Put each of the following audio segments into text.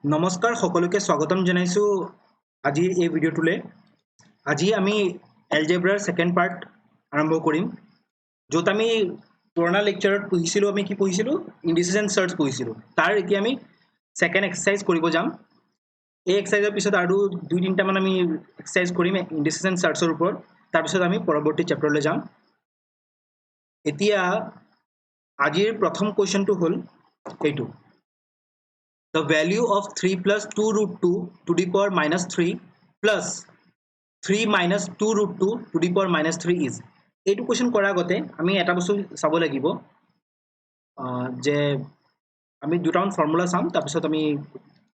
নমস্কাৰ সকলোকে স্বাগতম জনাইছো আজিৰ এই ভিডিঅ'টোলে। আজি আমি এলজেব্ৰাৰ সেকেন্ড পাৰ্ট আৰম্ভ কৰিম, য'ত আমি পুৰণা লেকচাৰত পঢ়িছিলো। আমি কি পঢ়িছিলো? ইণ্ডিসেছ এণ্ড চাৰ্টছ পঢ়িছিলো। তাৰ এতিয়া আমি সেকেন্ড এক্সাৰসাইজ কৰিব যাম। এই এক্সাৰসাইজৰ পিছত আৰু দুই তিনিটা মান আমি এক্সাৰসাইজ কৰিম ইণ্ডিসেছ এণ্ড চাৰ্টছৰ ওপৰত। তাৰ পিছত আমি পৰৱৰ্তী চেপ্টাৰলৈ যাম। এতিয়া আজিৰ প্ৰথম কোৱেশ্চনটো হ'ল এইটো: The value of 3 plus 2 root 2 to the power minus 3 plus 3 minus 2 root 2 to the power minus 3 is. এইটো কোৱেশ্চন কৰাৰ আগতে আমি এটা বস্তু চাব লাগিব যে আমি দুটামান ফৰ্মুলা চাম, তাৰপিছত আমি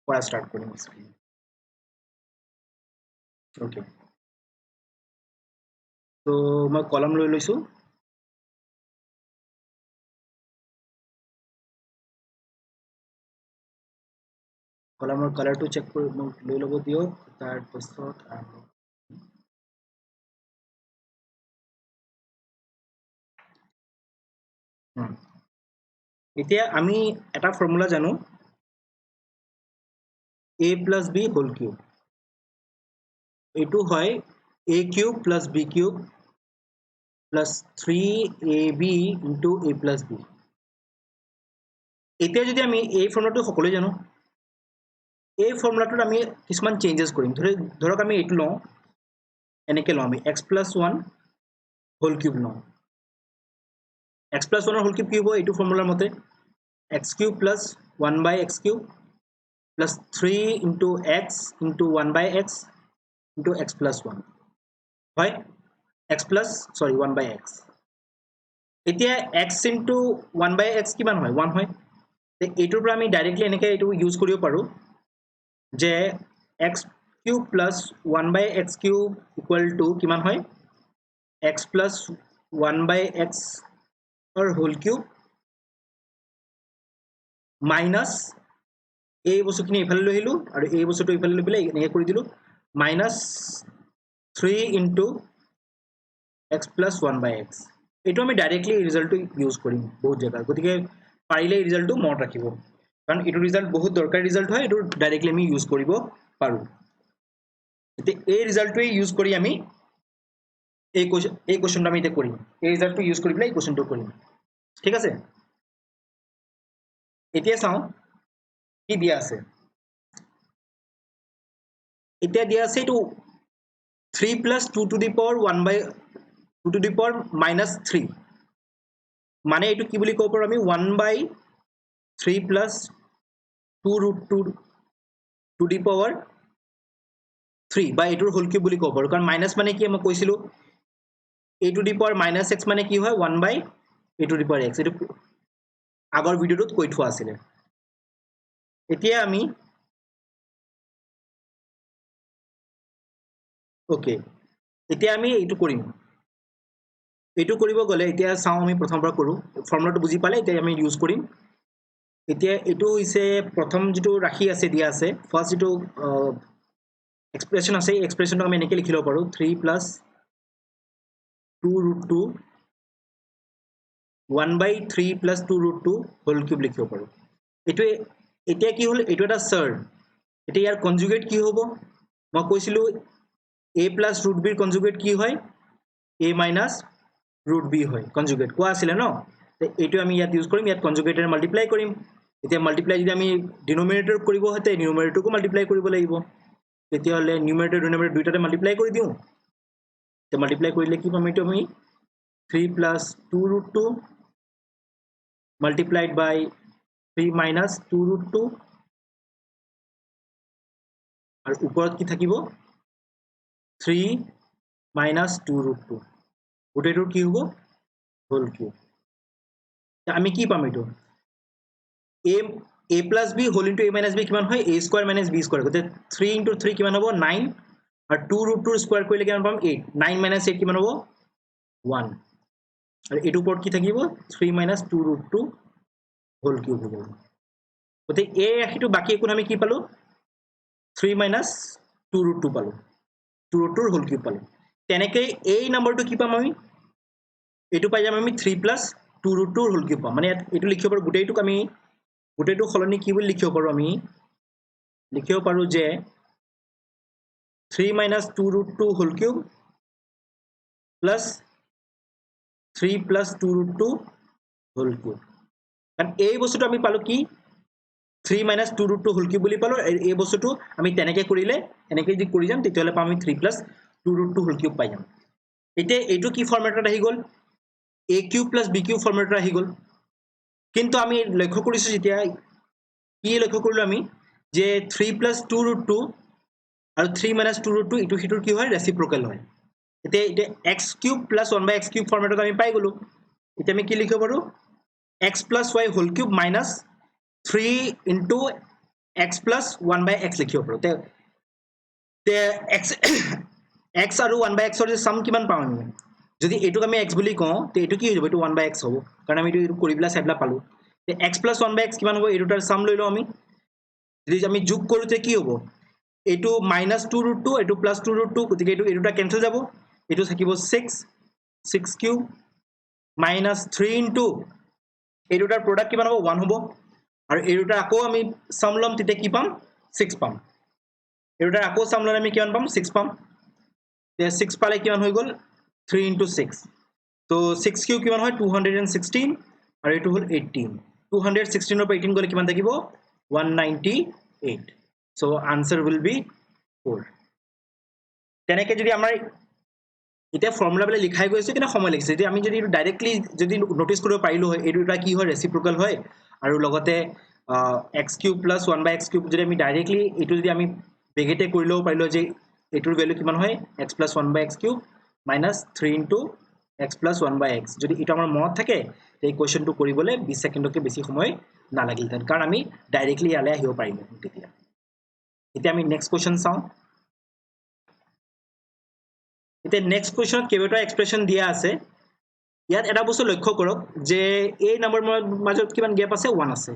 কৰা ষ্টাৰ্ট কৰিম। ওকে, তো মই কলম লৈ লৈছো। কলমৰ কালাৰটো চেক কৰি লৈ ল'ব দিয়ক। তাৰপিছত এতিয়া আমি এটা ফৰ্মুলা জানো, a plus b whole cube. এইটো হয় a cube plus b cube plus 3ab into a plus b। এতিয়া যদি আমি এই ফৰ্মুলাটো সকলোৱে জানো, এই ফৰ্মুলাটোত আমি কিছুমান চেঞ্জেছ কৰিম। ধৰক আমি এইটো লওঁ, এনেকৈ লওঁ আমি x plus 1 হোল কিউব লওঁ। x plus 1 হোল কিউব কি হ'ব? এইটো ফৰ্মুলাৰ মতে x cube plus 1 by x cube plus 3 into x into 1 by x into x plus 1 হয়। x plus 1 by x। এতিয়া x into 1 by x কিমান হয়? 1 হয়। এইটোৰ পৰা আমি ডাইৰেক্টলি এনেকৈ এইটো ইউজ কৰিব পাৰোঁ যে x cube plus 1 by x cube equal to কিমান হয়? x plus 1 by x or whole cube minus এই বস্তুখিনি ইফালে লৈ আহিলোঁ আৰু এই বস্তুটো ইফালে লৈ পেলাই এনেকৈ কৰি দিলোঁ, minus 3 into x plus 1 by x। এইটো আমি ডাইৰেক্টলি ৰিজাল্টটো ইউজ কৰিম বহুত জেগাত, গতিকে পাৰিলে এই ৰিজাল্টটো মনত ৰাখিব, কাৰণ এইটো ৰিজাল্ট বহুত দৰকাৰী ৰিজাল্ট হয়। এইটো ডাইৰেক্টলি আমি ইউজ কৰিব পাৰোঁ। এতিয়া এই ৰিজাল্টটোৱে ইউজ কৰি আমি এই কুৱেশ্যনটো আমি এতিয়া কৰিম। এই ৰিজাল্টটো ইউজ কৰি পেলাই এই কুৱেশ্যনটো কৰিম, ঠিক আছে? এতিয়া চাওঁ কি দিয়া আছে। এতিয়া দিয়া আছে এইটো 3 plus 2 to the power 1 by 2 to the power minus 3, মানে এইটো কি বুলি ক'ব পাৰোঁ আমি? 1 by 3 plus 2 root 2 to the power 3 বা এইটোৰ হোল কিউব বুলি ক'ব পাৰোঁ, কাৰণ মাইনাছ মানে কি? মই কৈছিলোঁ a to the power minus x মানে কি হয়? 1 by a to the power x। এইটো আগৰ ভিডিঅ'টোত কৈ থোৱা আছিলে। এতিয়া আমি ওকে, এতিয়া আমি এইটো কৰিম। এইটো কৰিব গ'লে এতিয়া চাওঁ আমি প্ৰথমৰ পৰা কৰোঁ। ফৰ্মুলাটো বুজি পালে এতিয়া আমি ইউজ কৰিম। এতিয়া এইটো হৈছে প্ৰথম যিটো ৰাশি আছে দিয়া আছে, ফাৰ্ষ্ট যিটো এক্সপ্ৰেশ্যন আছে, এই এক্সপ্ৰেশ্যনটো আমি এনেকৈ লিখি ল'ব পাৰোঁ 3 plus 2 root 2 1 by 3 plus 2 root 2 whole cube লিখিব পাৰোঁ। এইটোৱে এতিয়া কি হ'ল? এইটো এটা চাৰ্ট। এতিয়া ইয়াৰ কনজুগেট কি হ'ব? মই কৈছিলোঁ a plus root b conjugate কি হয়? a minus root b হয়, কনজুগেট কোৱা আছিলে ন? এইটো আমি ইয়াত ইউজ কৰিম, ইয়াত কনজুগেটেৰে মাল্টিপ্লাই কৰিম। এতিয়া মাল্টিপ্লাই যদি আমি ডিনমিনেটৰ কৰিব হয়, নিউমাৰেটৰকো মাল্টিপ্লাই কৰিব লাগিব। তেতিয়াহ'লে নিউমাৰেটৰ ডিনমিনেটৰ দুইটাতে মাল্টিপ্লাই কৰি দিওঁ। এতিয়া মাল্টিপ্লাই কৰিলে কি পাম? এইটো আমি 3 plus 2 root 2 multiplied by 3 minus 2 root 2 আৰু ওপৰত কি থাকিব? 3 minus 2 root 2, গোটেইটোৰ কি হ'ব? Whole cube. আমি কি পাম? এইটো a plus b whole into a minus b কিমান হয়? a square minus b square. গতিকে 3 into 3 কিমান হ'ব? 9, আৰু 2 root 2 স্কোয়াৰ কৰিলে কিমান পাম? 8। 9 minus 8 কিমান হ'ব? 1। আৰু এইটো ওপৰত কি থাকিব? 3 minus 2 root 2 হোল কিউব হ'ব। গতিকে এই ৰাশিটো বাকী একো আমি কি পালোঁ? 3 minus 2 root 2 পালোঁ, 2 root 2 হোল কিউব পালোঁ। তেনেকৈ এই নম্বৰটো কি পাম আমি? এইটো পাই যাম আমি 3 plus 2 root 2 হোল কিউব পাম। মানে এইটো লিখিব পাৰোঁ, গোটেইটোক আমি গোটেইটো সলনি কি বুলি লিখিব পাৰোঁ? আমি লিখিব পাৰো যে 3 minus 2 root 2 whole cube plus 3 plus 2 root 2 whole cube. কাৰণ এই বস্তুটো আমি পালো কি 3 minus 2 root 2 whole cube বুলি পালো এই বস্তুটো আমি তেনেকে কৰিলে এনেকে যদি কৰি যাম তেতিয়ালে পাম আমি 3 plus 2 root 2 whole cube পাই যাম এতিয়া এইটো কি ফৰ্মেটত আহি গল a cube plus b cube ফৰ্মেটত আহি গল কিন্তু আমি লক্ষ্য কৰিছো যেতিয়া কি লক্ষ্য কৰিলো আমি যে 3 plus 2 root 2 আৰু 3 minus 2 root 2 ইটো হিটোৰ কি হয় ৰেচিপ্ৰকেল হয় এতিয়া x cube plus 1 by x cube ফৰ্মেটত আমি পাই গলো এতিয়া আমি কি লিখিব পাৰো x plus y whole cube minus 3 into x plus 1 by x লিখিব পাৰো তে x x আৰু 1 by x ৰ সাম কিমান পাম আমি যদি এটুক আমি x বুলি কওঁ তে এটু কি হৈ যাব এটু 1 by x হ'ব কাৰণ আমি এটু কৰিবলা সাইডলা পালো তে x plus 1 by x কিমান হ'ব এটুটাৰ সাম লৈ লও আমি যদি আমি যোগ কৰো তে কি হ'ব এটু minus 2 root 2 এটু plus 2 root 2 গতিকে এটু এটুটা কেনসেল যাব এটু থাকিব 6 cube minus 3 into এটুটাৰ প্ৰডাক্ট কিমান হ'ব 1 হ'ব আৰু এটুটাৰ আকৌ আমি সাম লম তেতিয়া কি পাম 6 পাম এটুটাৰ আকৌ সাম ললে আমি কিমান পাম 6 পাম তে 6 পালে কিমান হৈ গল 3 into 6 so 6 cube কিমান হয় 216 আৰু এটু হল 18 216 ৰ পৰা 18 গলে কিমান থাকিব 198 so answer will be 4 তেনেকে যদি আমাৰ এতিয়া ফৰ্মুলা বলে লিখাই গৈছে কিনা সময় লাগিছে যদি আমি যদি ডাইৰেক্টলি যদি নোটিস কৰিব পাৰিলো হয় এটুটা কি হয় ৰেচিপ্ৰকেল হয় আৰু লগতে x cube plus 1 by x cube যদি আমি ডাইৰেক্টলি এটু যদি আমি বেগেটে কৰিলো পাৰিলো যে এটুৰ ভ্যালু কিমান হয় x plus 1 by x cube minus 3 into x plus 1 by x যদি এটা আমাৰ মনত থাকে এই কোৱেশ্চনটো কৰিবলে 20 সেকেন্ডকে বেছি সময় না লাগিল কাৰণ আমি ডাইৰেক্টলি ইয়ালে আহিব পাৰিলো তেতিয়া এতিয়া আমি নেক্সট কোৱেশ্চন চাও এতিয়া নেক্সট কোৱেশ্চনত কেইবাটা এক্সপ্ৰেশন দিয়া আছে ইয়াত এটা বস্তু লক্ষ্য কৰক যে এই নম্বৰ মাজত কিমান গ্যাপ আছে 1 আছে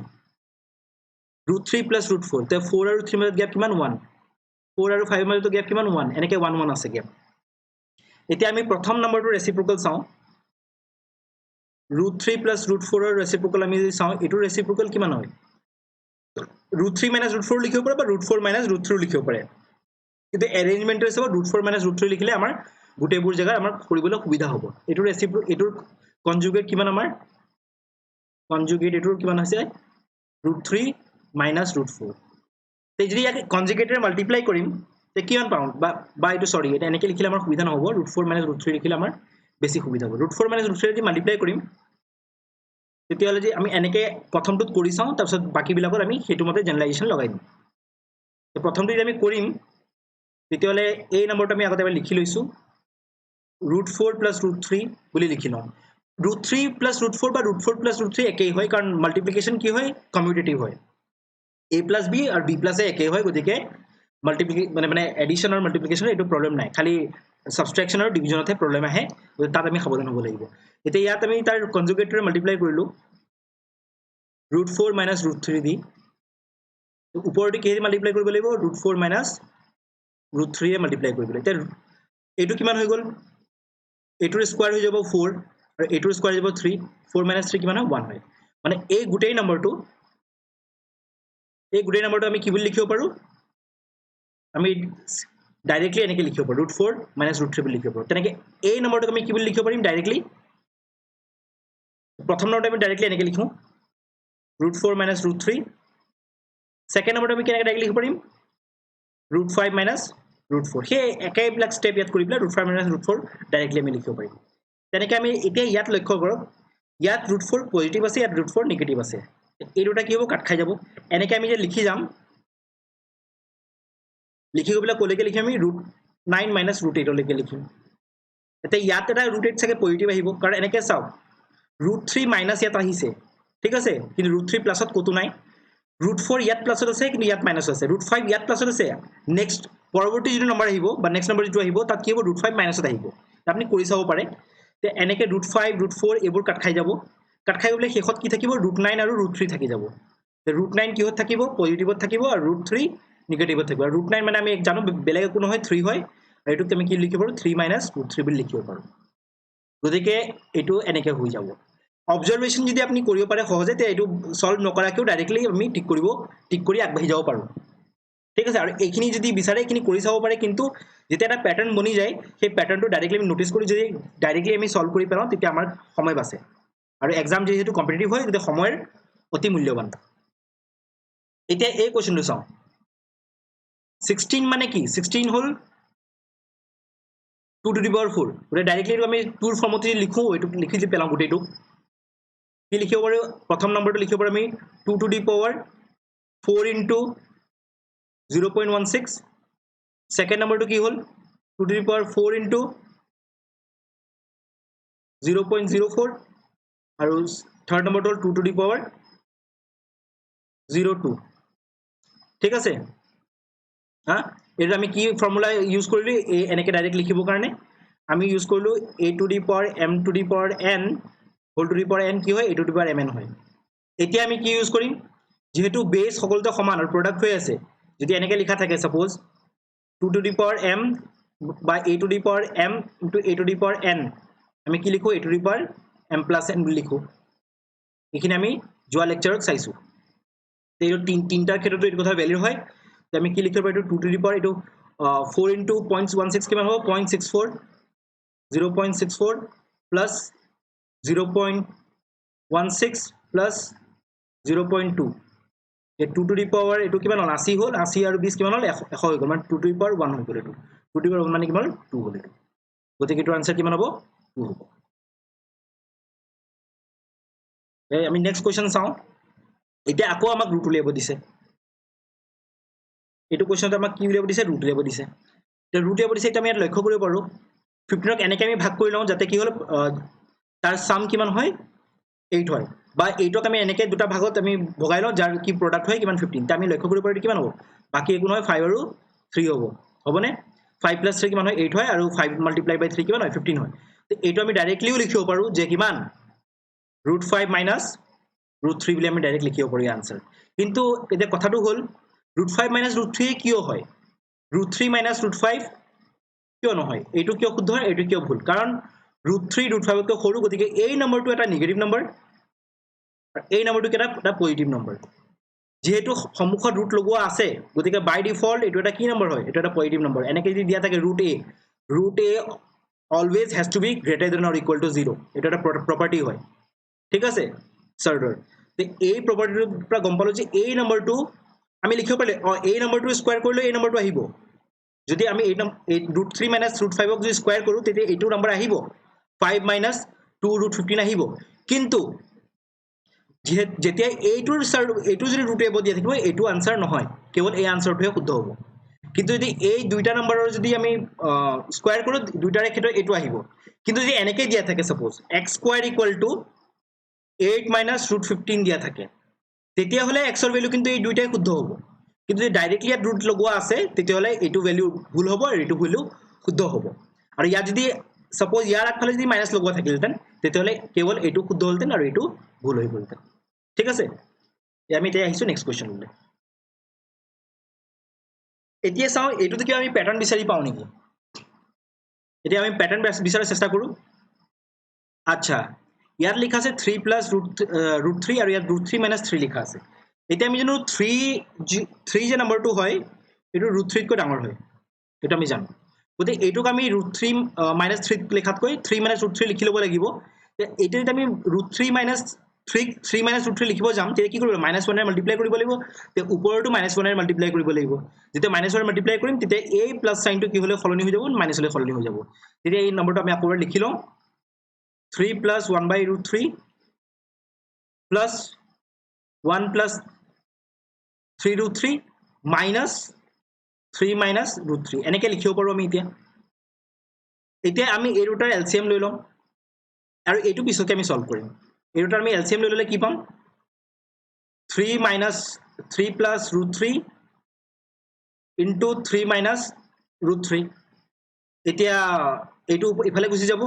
√3 plus √4 তে 4 আৰু 3 মাজত গ্যাপ কিমান 1 4 আৰু 5 মাজত গ্যাপ কিমান 1 এনেকে 1 1 আছে গ্যাপ এতিয়া আমি প্ৰথম নম্বৰটো ৰেচিপ্ৰকেল চাও √3 plus √4 ৰ ৰেচিপ্ৰকেল আমি যদি চাও এটো ৰেচিপ্ৰকেল কিমান হয় √3 minus √4 লিখিব পাৰে বা √4 minus √3 লিখিব পাৰে কিন্তু এৰেঞ্জমেন্ট হৈছে √4 minus √3 লিখিলে আমাৰ গুটেবোৰ জায়গা আমাৰ কৰিবলৈ সুবিধা হ'ব এটো ৰেচিপ্ৰকেল এটোৰ কনজুগেট কিমান আমাৰ কনজুগেট এটোৰ কিমান আছে √3 minus √4 তে যদি ইয়াক কনজুগেটৰে মাল্টিপ্লাই কৰিম তে কিমান পাম বা এটো সৰি এটা এনেকে লিখিলে আমাৰ সুবিধা নহব √4 minus √3 লিখিলে আমাৰ বেছি সুবিধা হ'ব √4 minus √3 যদি মাল্টিপ্লাই কৰিম তেতিয়ালে যে আমি এনেকে প্ৰথমটোত কৰি চাও তাৰ পিছত বাকি বিলাকৰ আমি হেতু মতে জেনাৰেলাইজেশন লগাই দিম তো প্ৰথমটো যদি আমি কৰিম তেতিয়ালে এই নম্বৰটো আমি আগতে লিখি লৈছো √4 plus √3 বুলি লিখি লম √3 plus √4 বা √4 plus √3 একেই হয় কাৰণ মাল্টিপ্লিকেশন কি হয় কমিউটেটিভ হয় a plus b আৰু b plus a একেই হয় গতিকে মাল্টিপ্লিকেশন মানে এডিশন আৰু মাল্টিপ্লিকেশন এটো প্ৰবলেম নাই খালি সাবট্ৰেকশন আৰু ডিভিজনতে প্ৰবলেম আহে তাত আমি সাৱধান হ'ব লাগিব এতিয়া ইয়াত আমি তাৰ কনজুগেটৰে মাল্টিপ্লাই কৰিলো √4 minus √3 দি উপৰতে কি মাল্টিপ্লাই কৰিব লাগিব √4 minus √3 এ মাল্টিপ্লাই কৰিব লাগিব এতিয়া এটো কিমান হৈ গল এটোৰ স্কয়াৰ হৈ যাব 4 আৰু এটোৰ স্কয়াৰ হৈ যাব 3 4 minus 3 কিমান হয় 1 হয় মানে এই গুটেই নম্বৰটো আমি কি বুলি লিখিব পাৰো আমি ডাইৰেক্টলি এনেকে লিখিব পাৰো √4 minus √3 বুলি লিখিব পাৰো তেনেকে এই নম্বৰটো আমি কি বুলি লিখিব পাৰিম ডাইৰেক্টলি প্ৰথম নম্বৰটো আমি ডাইৰেক্টলি এনেকে লিখো √4 minus √3 সেকেন্ড নম্বৰটো আমি কেনেকৈ ডাইৰেক্টলি লিখিব পাৰিম √5 minus √4 হে একেই ব্লক স্টেপ ইয়াত কৰি পেলাই √5 minus √4 ডাইৰেক্টলি আমি লিখিব পাৰিম তেনেকৈ আমি এতিয়া ইয়াত লক্ষ্য কৰক ইয়াত √4 পজিটিভ আছে ইয়াত √4 নেগেটিভ আছে এই দুটা কি হ'ব কাট খাই যাব এনেকৈ আমি যে লিখি যাম লিখি গবলা কোলেকে লিখি আমি √9 minus √8 লৈকে লিখিম এতিয়া ইয়াত এটা √8 থাকে পজিটিভ আহিব কাৰণ এনেকৈ চাও √3 minus ইয়াত আহিছে ঠিক আছে কিন্তু √3 প্লাসত কত নাই √4 ইয়াত প্লাসত আছে কিন্তু ইয়াত মাইনাস আছে √5 ইয়াত প্লাসত আছে নেক্সট পৰৱৰ্তী যেটো নম্বৰ আহিব বা নেক্সট নম্বৰ যেটো আহিব তাত কি হ'ব √5 মাইনাসত আহিব আপুনি কৰি চাব পাৰে তে এনেকে √5 √4 এবোৰ কাট খাই যাব কাট খাই গলে শেষত কি থাকিব √9 আৰু √3 থাকি যাব তে √9 কিহত থাকিব পজিটিভত থাকিব আৰু √3 নেগেটিভত থাকিব √9 মানে আমি জানো বেলেগ কোনো হয় 3 হয় আৰু এটো আমি কি লিখিব পাৰো 3 minus √3 বুলি লিখিব পাৰো গতিকে এটো এনেকে হৈ যাব অবজাৰভেশন যদি আপনি কৰিব পাৰে সহজে তে এটো সলভ নকৰাকেও ডাইৰেক্টলি আমি ঠিক কৰি আগবাঢ়ি যাব পাৰো ঠিক আছে আৰু এইখিনি যদি বিচাৰে এইখিনি কৰি চাব পাৰে কিন্তু যেতিয়া এটা প্যাটাৰ্ন বনি যায় সেই প্যাটাৰ্নটো ডাইৰেক্টলি আমি নোটিস কৰি যদি ডাইৰেক্টলি আমি সলভ কৰি পেলাও তেতিয়া আমাৰ সময় বাছে আৰু এক্সাম যেহেতু কম্পিটিটিভ হয় তেতিয়া সময়ৰ অতি মূল্যৱান এতিয়া এই কোৱেশ্চনটো চাও 16 মানে কি 16 হল 2 to the power 4 গটে ডাইৰেক্টলি আমি 2 ৰ ফৰ্মত লিখো এটো লিখি দি পেলাও গটেটো কি লিখিব পাৰো প্ৰথম নম্বৰটো লিখিব পাৰো আমি 2 to the power 4 into 0.16 second number কি হল 2 to the power 4 into 0.04 আৰু third number hall 2 to the power 02 ঠিক আছে হা এটা আমি কি ফৰ্মুলা ইউজ কৰিলো এ এনেকে ডাইৰেক্ট লিখিব কাৰণে আমি ইউজ কৰিলো a to the power m to the power n whole to the power n কি হয় a to the power mn হয় এতিয়া আমি কি ইউজ কৰিম যেহেতু বেস সকলোতে সমান আৰু প্ৰডাক্ট হৈ আছে যদি এনেকে লিখা থাকে suppose 2 to the power m by a to the power m into a to the power n আমি কি লিখো a to the power m plus n বুলি লিখো এখানে আমি যোৱা লেকচাৰত চাইছো এই তিনটাৰ ক্ষেত্ৰত এই কথা ভ্যালু হয় তো আমি কি লিখিব পাৰো 2 to the power এটো 4 into 0.16 কিমান হ'ব 0.64 0.64 plus 0.16 plus 0.2 এই 2 to the power এটো কিমান হল 80 হল 80 আৰু 20 কিমান হল 100 হৈ গল মানে 2 to the power 1 হৈ গল এটো 2 to the power 1 মানে কিমান 2 হল এটো গতিকে এটো आंसर কিমান হ'ব 2 হ'ব আমি নেক্সট কোৱেশ্চন চাও এতিয়া আকৌ আমাক ৰুট উলিয়াব দিছে এটো কোৱেশ্চনত আমাক কি উলিয়াব দিছে ৰুট উলিয়াব দিছে তে ৰুট উলিয়াব দিছে এটা আমি লক্ষ্য কৰিব পাৰো 15 ক এনেকে আমি ভাগ কৰি লওঁ যাতে কি হল তাৰ সাম কিমান হয় 8 হয় বা 8 ক আমি এনেকে দুটা ভাগত আমি ভগাই লওঁ যাৰ কি প্ৰডাক্ট হয় কিমান 15 তে আমি লক্ষ্য কৰিব পাৰো কিমান হ'ব বাকি একো নহয় 5 আৰু 3 হ'ব হ'বনে 5 plus 3 কিমান হয় 8 হয় আৰু 5 multiply by 3 কিমান হয় 15 হয় তে এইটো আমি ডাইৰেক্টলিও লিখিব পাৰো যে কিমান √5 minus √3 বুলি আমি ডাইৰেক্ট লিখিব পাৰো आंसर কিন্তু এটা কথাটো হল √5 minus √3 কিয় হয় √3 minus √5 কিয় নহয় এইটো কিয় শুদ্ধ হয় এইটো কিয় ভুল কাৰণ √3 √5 কৈ সৰু গতিকে এই নম্বৰটো এটা নেগেটিভ নম্বৰ আৰু এই নম্বৰটো এটা পজিটিভ নম্বৰ যেহেতু সম্মুখত ৰুট লগোৱা আছে গতিকে বাই ডিফল্ট এটো এটা কি নম্বৰ হয় এটো এটা পজিটিভ নম্বৰ এনেকে যদি দিয়া থাকে √a always has to be greater than or equal to 0 এটো এটা প্ৰপাৰ্টি হয় ঠিক আছে সাৰ্ডৰ তে এই প্ৰপাৰ্টিটোৰ পৰা গম পালো যে এই নম্বৰটো আমি লিখিব পাৰিলে এই নম্বৰটো স্কয়াৰ কৰিলে এই নম্বৰটো আহিব যদি আমি এই √3 minus √5 ক যদি স্কয়াৰ কৰো তেতিয়া এইটো নম্বৰ আহিব 5 minus 2 √15 আহিব কিন্তু যেতিয়া এইটোৰ যদি √a দিয়া থাকিব এইটো आंसर নহয় কেৱল এই आंसरটোহে শুদ্ধ হ'ব কিন্তু যদি এই দুইটা নম্বৰৰ যদি আমি স্কয়াৰ কৰো দুইটাৰে ক্ষেত্ৰত এইটো আহিব কিন্তু যদি এনেকে দিয়া থাকে সাপোজ x² = 8 minus √15 দিয়া থাকে তেতিয়া হলে x ৰ ভ্যালু কিন্তু এই দুইটাই শুদ্ধ হ'ব কিন্তু যদি ডাইৰেক্টলি ইয়াত ৰুট লগোৱা আছে তেতিয়া হলে এইটো ভ্যালু ভুল হ'ব আৰু এইটো ভ্যালু শুদ্ধ হ'ব আৰু ইয়াত যদি সাপোজ ইয়াৰ আগফালে যদি মাইনাস লগোৱা থাকিলতেন তেতিয়া হলে কেৱল এইটো শুদ্ধ হলতেন আৰু এইটো ভুল হৈ গলতেন ঠিক আছে আমি এতিয়া আহিছো নেক্সট কোৱেশ্চনলৈ এতিয়া চাও এইটো কি আমি প্যাটাৰ্ন বিচাৰি পাও নেকি এতিয়া আমি প্যাটাৰ্ন বিচাৰাৰ চেষ্টা কৰো আচ্ছা ইয়াত লিখা আছে 3 plus √3 আৰু ইয়াত √3 minus 3 লিখা আছে এতিয়া আমি জানো 3 যে নম্বৰটো হয় এটো √3 কৈ ডাঙৰ হয় এটা আমি জানো গতে এইটোক আমি √3 minus 3 লেখাতকৈ 3 minus √3 লিখি লব লাগিব এটা যদি আমি √3 minus 3 minus √3 লিখিব যাম তেতিয়া কি কৰিব -1 এ মাল্টিপ্লাই কৰিব লাগিব তে ওপৰটো -1 এ মাল্টিপ্লাই কৰিব লাগিব যেতিয়া -1 এ মাল্টিপ্লাই কৰিম তেতিয়া এই প্লাস সাইনটো কি হলে সলনি হৈ যাব মাইনাস হলে সলনি হৈ যাব তেতিয়া এই নম্বৰটো আমি আকৌ লিখি লওঁ 3 plus 1 by √3 plus 1 plus 3 √3 minus 3 minus √3 এনেকে লিখিব পাৰো আমি এতিয়া আমি এই দুটাৰ এলসিএম লৈ লম আৰু এইটো পিছকে আমি সলভ কৰিম এই দুটাৰ আমি এলসিএম লৈ ললে কি পাম 3 minus 3 plus √3 into 3 minus √3 এতিয়া এইটো ইফালে গুছি যাব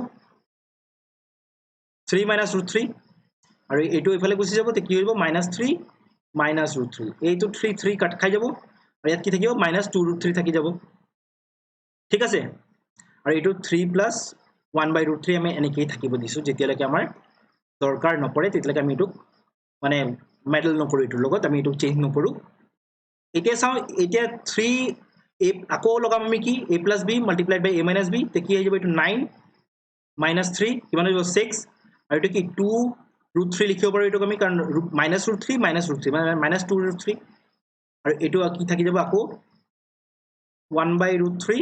3 minus √3 আৰু এইটো ইফালে গুছি যাব তে কি হইব -3 minus √3 এইটো 3 3 কাট খাই যাব আৰু ইয়াত কি থাকিব -2 √3 থাকি যাব ঠিক আছে আৰু এইটো 3 plus 1 by √3 আমি এনেকৈ থাকিব দিছো যেতিয়ালৈকে আমাৰ দৰকাৰ নপৰে তেতিয়ালৈকে আমি এইটো মানে মেডল নকৰো এইটোৰ লগত আমি এইটো চেঞ্জ নকৰো এতিয়া চাও এতিয়া 3 a আকৌ লগাম আমি কি a plus b multiplied by a minus b তে কি হৈ যাব এটো 9 minus 3 কিমান হৈ যাব 6 আৰু এটো কি 2 root 3 লিখিব পাৰো এটো আমি কাৰণ minus root 3 মানে minus 2 root 3 আৰু এটো কি থাকি যাব আকৌ 1 by root 3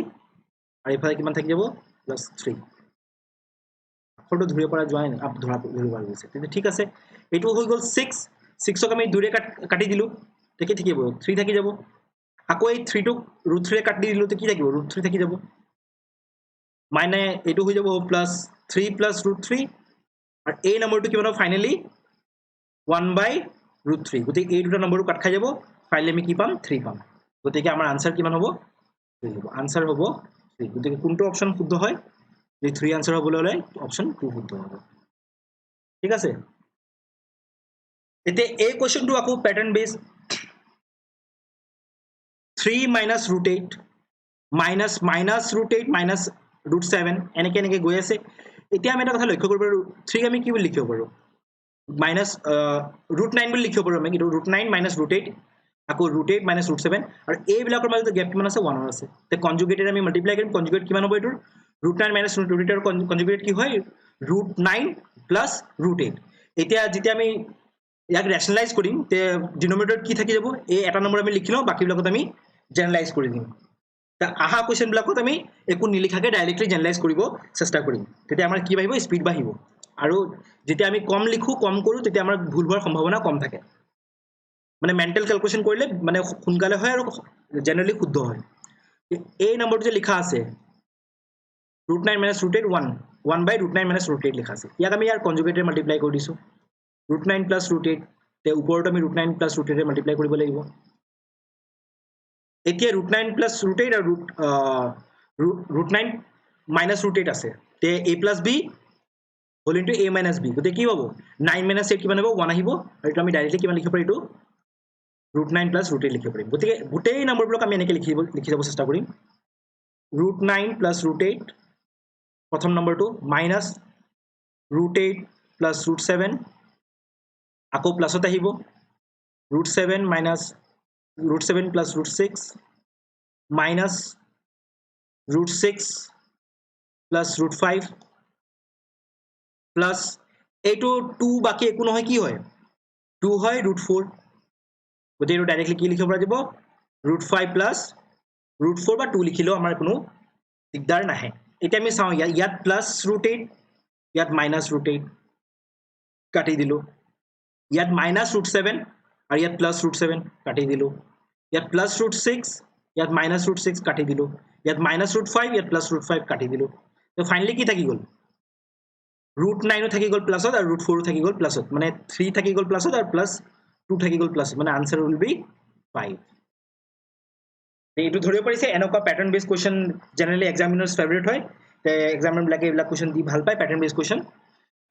আৰু ইফালে কিমান থাকি যাব plus 3 ফটো ধৰিব পৰা যোৱা নাই ধৰিব পৰা গৈছে কিন্তু ঠিক আছে এটো হৈ গল 6 6ক আমি 2 ৰে কাটি দিলো তে কি থাকিব 3 থাকি যাব আকৌ এই 3 টো root 3 ৰে কাটি দিলো তে কি থাকিব root 3 থাকি যাব মানে এটো হৈ যাব plus 3 plus root 3 আর এই নম্বরটো কিমান হবে ফাইনালি 1 by root 3 গতিকে এই দুটো নম্বরটো কাট খাই যাব ফাইনালি আমি কি পাম 3 পাম গতিকে আমাৰ আনসার কিমান হ'ব 3 হ'ব আনসার হ'ব 3 গতিকে কোনটো অপশন শুদ্ধ হয় এই 3 আনসার হ'বলৈ হলে অপশন 2 শুদ্ধ হ'ব ঠিক আছে এতিয়া এই কোৱেশ্চনটো আকৌ pattern base 3 minus root 8 minus root 8 minus root 7 এনেকে এনেকে গৈ আছে এতিয়া আমি এটা কথা লক্ষ্য কৰিব পাৰো 3 আমি কি বুলি লিখিব পাৰো minus root 9 বুলি লিখিব পাৰো আমি কিন্তু root 9 minus root 8 আকৌ root 8 minus root 7 আৰু এই বিলাকৰ মাজত গ্যাপ কিমান আছে 1 আছে তে কনজুগেটেড আমি মাল্টিপ্লাই কৰিম কনজুগেট কিমান হ'ব এটোৰ root 9 minus root 8 এর কনজুগেট কি হয় root 9 plus root 8 এতিয়া যেতিয়া আমি ইয়াক ৰেশনালাইজ কৰিম তে ডিনোমিনেটৰ কি থাকি যাব এই এটা নম্বৰ আমি লিখি লওঁ বাকি বিলাকত আমি জেনাৰেলাইজ কৰি দিম তা আহা কোৱেশ্চন বিলাকত আমি একো নিলিখাকে ডাইৰেক্টলি জেনাৰেলাইজ কৰিব চেষ্টা কৰিম তেতিয়া আমাৰ কি বাঢ়িব স্পিড বাঢ়িব আৰু যেতিয়া আমি কম লিখো কম কৰো তেতিয়া আমাৰ ভুল হোৱাৰ সম্ভাৱনা কম থাকে মানে মেন্টাল ক্যালকুলেশন কৰিলে মানে সোনকালে হয় আৰু জেনাৰেলি শুদ্ধ হয় এই নম্বৰটো যে লিখা আছে root 9 minus root 8 1 by root 9 minus root 8 লিখা আছে ইয়াক আমি ইয়াৰ কনজুগেটেড মাল্টিপ্লাই কৰি দিছো root 9 plus root 8 তে ওপৰত আমি root 9 plus root 8 এ মাল্টিপ্লাই কৰিব লাগিব এতিয়া root 9 plus root 8 আৰু root 9 minus root 8 আছে তে a plus b whole into a minus b গতে কি হ'ব 9 minus 8 কিমান হ'ব 1 আহিব আৰু এটা আমি ডাইৰেক্টলি কিমান লিখিব পাৰি এটো root 9 plus root 8 লিখিব পাৰিম গতিকে গোটেই নম্বৰবিলাক আমি এনেকৈ লিখি যাব চেষ্টা কৰিম root 9 plus root 8 প্ৰথম নম্বৰটো minus root 8 plus root 7 আকৌ প্লাসত আহিব root 7 minus root 7 plus root 6 minus root 6 plus root 5 plus এইটো 2 বাকি একো নহয় কি হয় 2 হয় root 4 গতে এটো ডাইরেক্টলি কি লিখিব পৰা যাব root 5 plus root 4 বা 2 লিখিলেও আমাৰ কোনো দিগদাৰ নাহে এতিয়া আমি চাও ইয়াত plus root 8 ইয়াত minus root 8 কাটি দিলো ইয়াত minus root 7 আৰু ইয়াত plus root 7 কাটি দিলো ইয়াত plus root 6 ইয়াত minus root 6 কাটি দিলো ইয়াত minus root 5 ইয়াত plus root 5 কাটি দিলো তো ফাইনালি কি থাকি গল root 9 থাকি গল প্লাসত আৰু root 4 থাকি গল প্লাসত মানে 3 থাকি গল প্লাসত আৰু plus 2 থাকি গল প্লাস মানে আনসাৰ উইল বি 5 এইটো ধৰিব পাৰিছে এনেকুৱা pattern base question generally এক্সামিনাৰ্স favourite হয় তে এক্সামিনাৰ বিলাকে এইবিলাক কোৱেশ্চন দি ভাল পায় প্যাটাৰ্ন বেস কোৱেশ্চন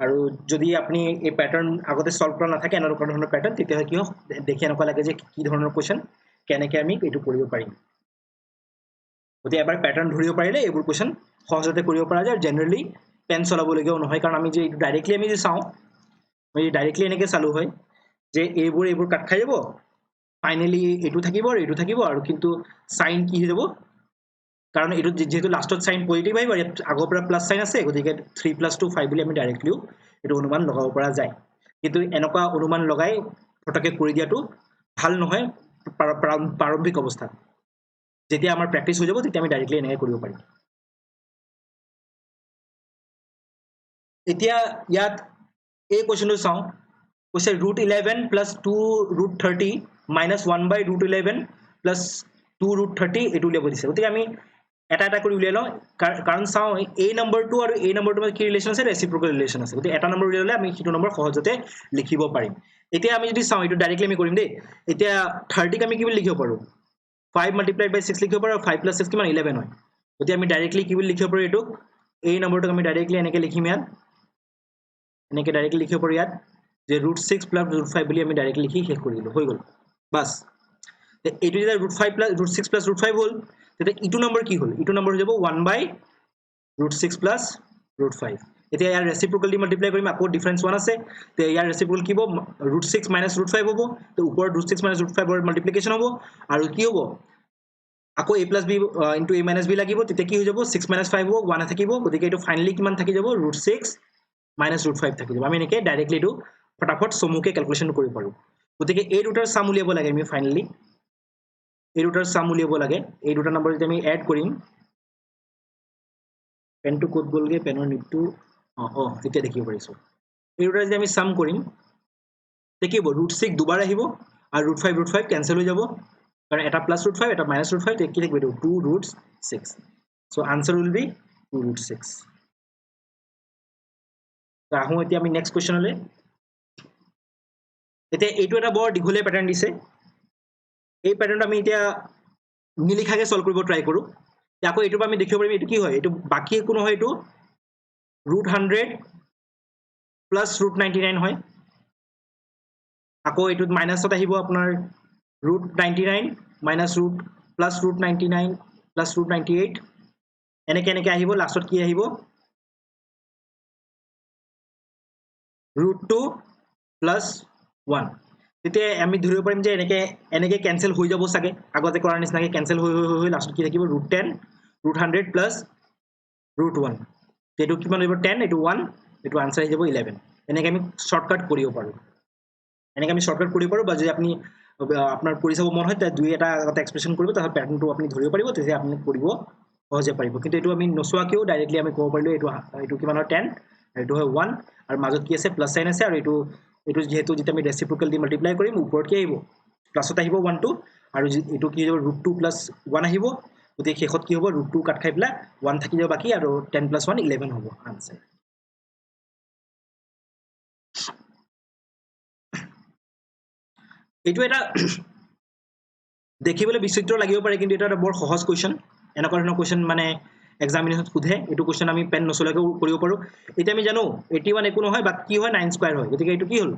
আৰু যদি আপুনি এই প্যাটাৰ্ন আগতে সলভ কৰা নাথাকে এনেকুৱা ধৰণৰ প্যাটাৰ্ন তেতিয়া কি হয় দেখি এনেকুৱা লাগে যে কি ধৰণৰ কোৱেশ্চন কেনেকৈ আমি এইটো কৰিব পাৰিম গতিকে এবাৰ প্যাটাৰ্ন ধৰিব পাৰিলে এইবোৰ কোৱেশ্চন সহজতে কৰিব পৰা যায় জেনাৰেলি পেন চলাবলগীয়াও নহয় কাৰণ আমি যে ডাইৰেক্টলি আমি যে চাওঁ আমি ডাইৰেক্টলি এনেকৈ চালু হয় যে এইবোৰ কাট খাই যাব ফাইনালি এইটো থাকিব আৰু কিন্তু সাইন কি হৈ যাব কাৰণ এইটো যেহেতু লাষ্টত সাইন পজিটিভ আহিব আৰু আগৰ পৰা প্লাস সাইন আছে গতিকে 3 + 2 5 বুলি আমি ডাইৰেক্টলিও এইটো অনুমান লগাব পৰা যায় কিন্তু এনেকুৱা অনুমান লগাই ফটকে কৰি দিয়াটো ভাল নহয় প্ৰাৰম্ভিক অৱস্থাত যেতিয়া আমাৰ প্ৰেক্টিস হৈ যাব তেতিয়া আমি ডাইৰেক্টলি এনেকৈ কৰিব পাৰিম এতিয়া ইয়াত এই কোৱেশ্চনটো চাওঁ কৈছে √11 + 2 √30 - 1 by √11 + 2 √30 এইটো উলিয়াব দিছে গতিকে আমি এটা এটা কৰি উলিয়াই লওঁ কাৰণ চাওঁ এই নম্বৰটো আৰু এই নম্বৰটো মাজত কি ৰিলেশ্যন আছে ৰেচিপ্ৰকেল ৰিলেশ্যন আছে গতিকে এটা নম্বৰ উলিয়ালে আমি সেইটো নম্বৰ সহজতে লিখিব পাৰিম এতিয়া আমি যদি চাওঁ এইটো ডাইৰেক্টলি আমি কৰিম দেই এতিয়া 30 ক আমি কি বুলি লিখিব পাৰো 5 × 6 লিখিব পাৰো 5 + 6 কিমান 11 হয় গতিকে আমি ডাইৰেক্টলি কি বুলি লিখিব পাৰো এইটো এই নম্বৰটোক আমি ডাইৰেক্টলি এনেকৈ লিখিম ইয়াত এনেকৈ ডাইৰেক্টলি লিখিব পাৰো ইয়াত যে √6 + √5 বুলি আমি ডাইৰেক্টলি লিখি শেষ কৰি দিলো হৈ গল বাস এইটো যেতিয়া √6 + √5 হল তেতিয়া ইটো নম্বৰ কি হল ইটো নম্বৰ হৈ যাব 1 by √6 + √5 এতিয়া ইয়াৰ ৰেচিপ্ৰকেল দি মাল্টিপ্লাই কৰিম আকৌ ডিফাৰেন্স 1 আছে তে ইয়াৰ ৰেচিপ্ৰকেল কি হ'ব √6 - √5 হ'ব তে ওপৰ √6 - √5 ৰ মাল্টিপ্লিকেশন হ'ব আৰু কি হ'ব আকৌ a + b * a - b লাগিব তেতিয়া কি হৈ যাব 6 - 5 হ'ব 1 থাকিব গতিকে এটো ফাইনালি কিমান থাকি যাব √6 - √5 থাকি যাব আমি এনেকৈ ডাইৰেক্টলি এটো ফটাফট সমুকে ক্যালকুলেশন কৰিব পাৰো গতিকে এই দুটাৰ সাম উলিয়াব লাগে আমি ফাইনালি এই দুটাৰ সাম উলিয়াব লাগে এই দুটা নম্বৰ যদি আমি এড কৰিম পেনটো কোড গলগে পেনৰ নিটটো এতিয়া দেখিব পাৰিছো এই দুটা যদি আমি সাম কৰিম দেখিব √6 দুবাৰ আহিব আৰু √5 ক্যান্সেল হৈ যাব কাৰণ এটা +√5 এটা -√5 তে কি থাকিব 2√6 so answer will be 2√6 তাহু এতিয়া আমি নেক্সট কোৱেশ্চনলে এতিয়া এইটো এটা বৰ দীঘলীয়া প্যাটাৰ্ন দিছে এই প্যাটাৰ্নটো আমি এতিয়া নিলিখাকে সলভ কৰিব ট্ৰাই কৰো আকৌ এইটো আমি দেখিব পাৰিম এইটো কি হয় এইটো বাকি একো নহয় এইটো √100 + √99 হয় আকৌ এইটোত মাইনাসত আহিব আপোনাৰ √99 - +√99 +√98 এনেকে আহিব লাষ্টত কি আহিব √2 + 1 তেতিয়া আমি ধৰিব পাৰিম যে এনেকে ক্যান্সেল হৈ যাব সাগে আগতে কৰাৰ নিচিনাকে ক্যান্সেল হৈ লাষ্টত কি থাকিব √10 √100 + √1 তেটো কিমান হ'ব 10 এটো 1 এটো আনসার আহি যাব 11 এনেকে আমি শর্টকাট কৰিব পাৰো এনেকে আমি শৰ্টকাট কৰিব পাৰো বা যদি আপুনি আপোনাৰ কৰি চাব মন হয় তা দুই এটা এক্সপ্ৰেশন কৰিব তাৰ প্যাটাৰ্নটো আপুনি ধৰিব পাৰিব তেতিয়া আপুনি কৰিব সহজে পাৰিব কিন্তু এটো আমি নচোৱাকেও ডাইৰেক্টলি আমি ক'ব পাৰিলো এটো কিমান হয় 10 এটো হয় 1 আৰু মাজত কি আছে প্লাস সাইন আছে আৰু এটো যেহেতু যেতিয়া আমি ৰেচিপ্ৰকেল দি মাল্টিপ্লাই কৰিম ওপৰত কি আহিব প্লাসত আহিব 1 2 আৰু এটো কি হ'ব √2 + 1 আহিব গতিকে শেষত কি হ'ব √2 কাট খাই পেলা 1 থাকি যাব বাকি আৰু 10 + 1 11 হ'ব আনসাৰ এইটো এটা দেখিবলৈ বিচিত্ৰ লাগিব পাৰে কিন্তু এটা বৰ সহজ কোৱেশ্চন এনেকুৱা ধৰণৰ কোৱেশ্চন মানে এক্সামিনেশনত খুধে এইটো কোৱেশ্চন আমি পেন নচলাকে কৰিব পাৰো এতিয়া আমি জানো 81 একো নহয় বাকি কি হয় 9 স্কয়াৰ হয় গতিকে এইটো কি হল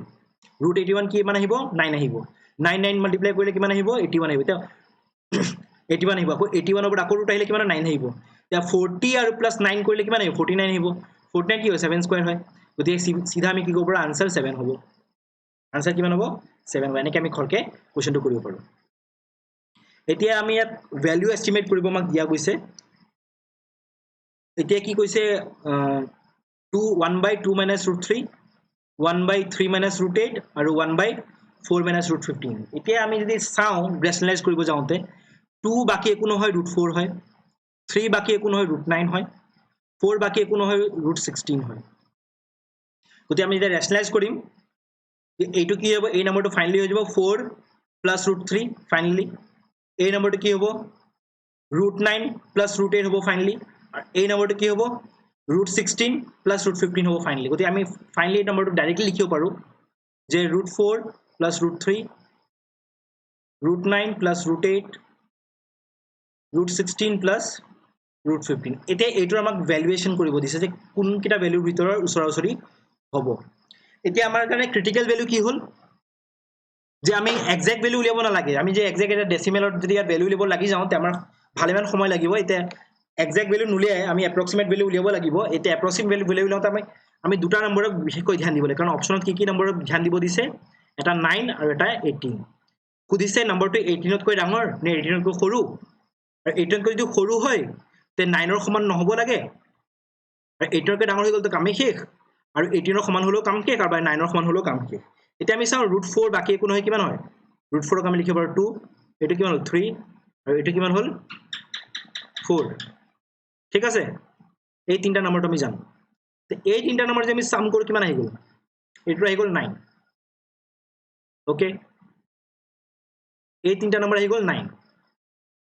√81 কি মান আহিব 9 আহিব 9 9 মাল্টিপ্লাই কৰিলে কিমান আহিব 81 আহিব এতিয়া 81 আহিব আকৌ 81 ৰ পৰা আকৌ ৰুট আহিলে কিমান 9 আহিব এতিয়া 40 আৰু +9 কৰিলে কিমান আহিব 49 আহিব 49 কি হয় 7 স্কয়াৰ হয় গতিকে সিধা আমি কি কৰিব পাৰো আনসাৰ 7 হ'ব আনসাৰ কিমান হ'ব 7 হয় এনেকে আমি খৰকে কোৱেশ্চনটো কৰিব পাৰো এতিয়া আমি ইয়াত ভ্যালু এস্টিমেট কৰিব আমাক দিয়া গৈছে এতিয়া কি কৈছে 1/2 - √3 1/3 - √8 আৰু 1/4 - √15 এতিয়া আমি যদি চাও ৰেশনালাইজ কৰিব যাওতে 2 বাকি একো নহয় √4 হয় 3 বাকি একো নহয় √9 হয় 4 বাকি একো নহয় √16 হয় গতি আমি যেতিয়া ৰেশনালাইজ কৰিম এইটো কি হ'ব এই নম্বৰটো ফাইনালি হৈ যাব 4 + √3 ফাইনালি এই নম্বৰটো কি হ'ব √9 + √8 হ'ব ফাইনালি এই নম্বৰটো কি হ'ব √16 + √15 হ'ব ফাইনালি গতি আমি ফাইনালি এই নম্বৰটো ডাইৰেক্টলি লিখিব পাৰো যে √4 + √3 √9 + √8 √16 + √15 এতিয়া এইটো আমাক ভ্যালুয়েশন কৰিব দিছে যে কোন কিটা ভ্যালুৰ ভিতৰৰ উচৰাউচৰি হ'ব এতিয়া আমাৰ কাৰণে ক্ৰিটিক্যাল ভ্যালু কি হ'ল যে আমি এক্সাক্ট ভ্যালু উলিয়াব না লাগে আমি যে এক্সাক্ট এটা ডেসিমেলত যদি ইয়াত ভ্যালু উলিয়াব লাগি যাও তে আমাৰ ভালেমান সময় লাগিব এতিয়া এক্সাক্ট ভ্যালু নুলিয়াই আমি এপ্ৰক্সিমেট ভ্যালু উলিয়াব লাগিব এতিয়া এপ্ৰক্সিমেট ভ্যালু উলিয়াওতে আমি দুটা নম্বৰক বিশেষকৈ ধ্যান দিব লাগে কাৰণ অপচনত কি নম্বৰক ধ্যান দিব দিছে এটা 9 আৰু এটা 18 খুদিছে নম্বৰটো 18 তকৈ ডাঙৰ নে 18 তকৈ সৰু আৰু 18 তকৈ যদি সৰু হয় তে 9 ৰ সমান নহব লাগে আৰু 18 তকৈ ডাঙৰ হৈ গ'ল তো কামে শেষ আৰু 18 ৰ সমান হলেও কাম শেষ আৰু 9 ৰ সমান হলেও কাম শেষ এতিয়া আমি চাও √4 বাকি একো নহয় কিমান হয় √4 ক আমি লিখিব পাৰো 2 এটো কিমান হল 3 আৰু এটো কিমান হল 4 ঠিক আছে এই তিনটা নম্বৰটো আমি জানো তে এই তিনটা নম্বৰ যে আমি সাম কৰো কিমান আহি গল এটো আহি গল 9 ওকে এই তিনটা নম্বৰ আহি গল 9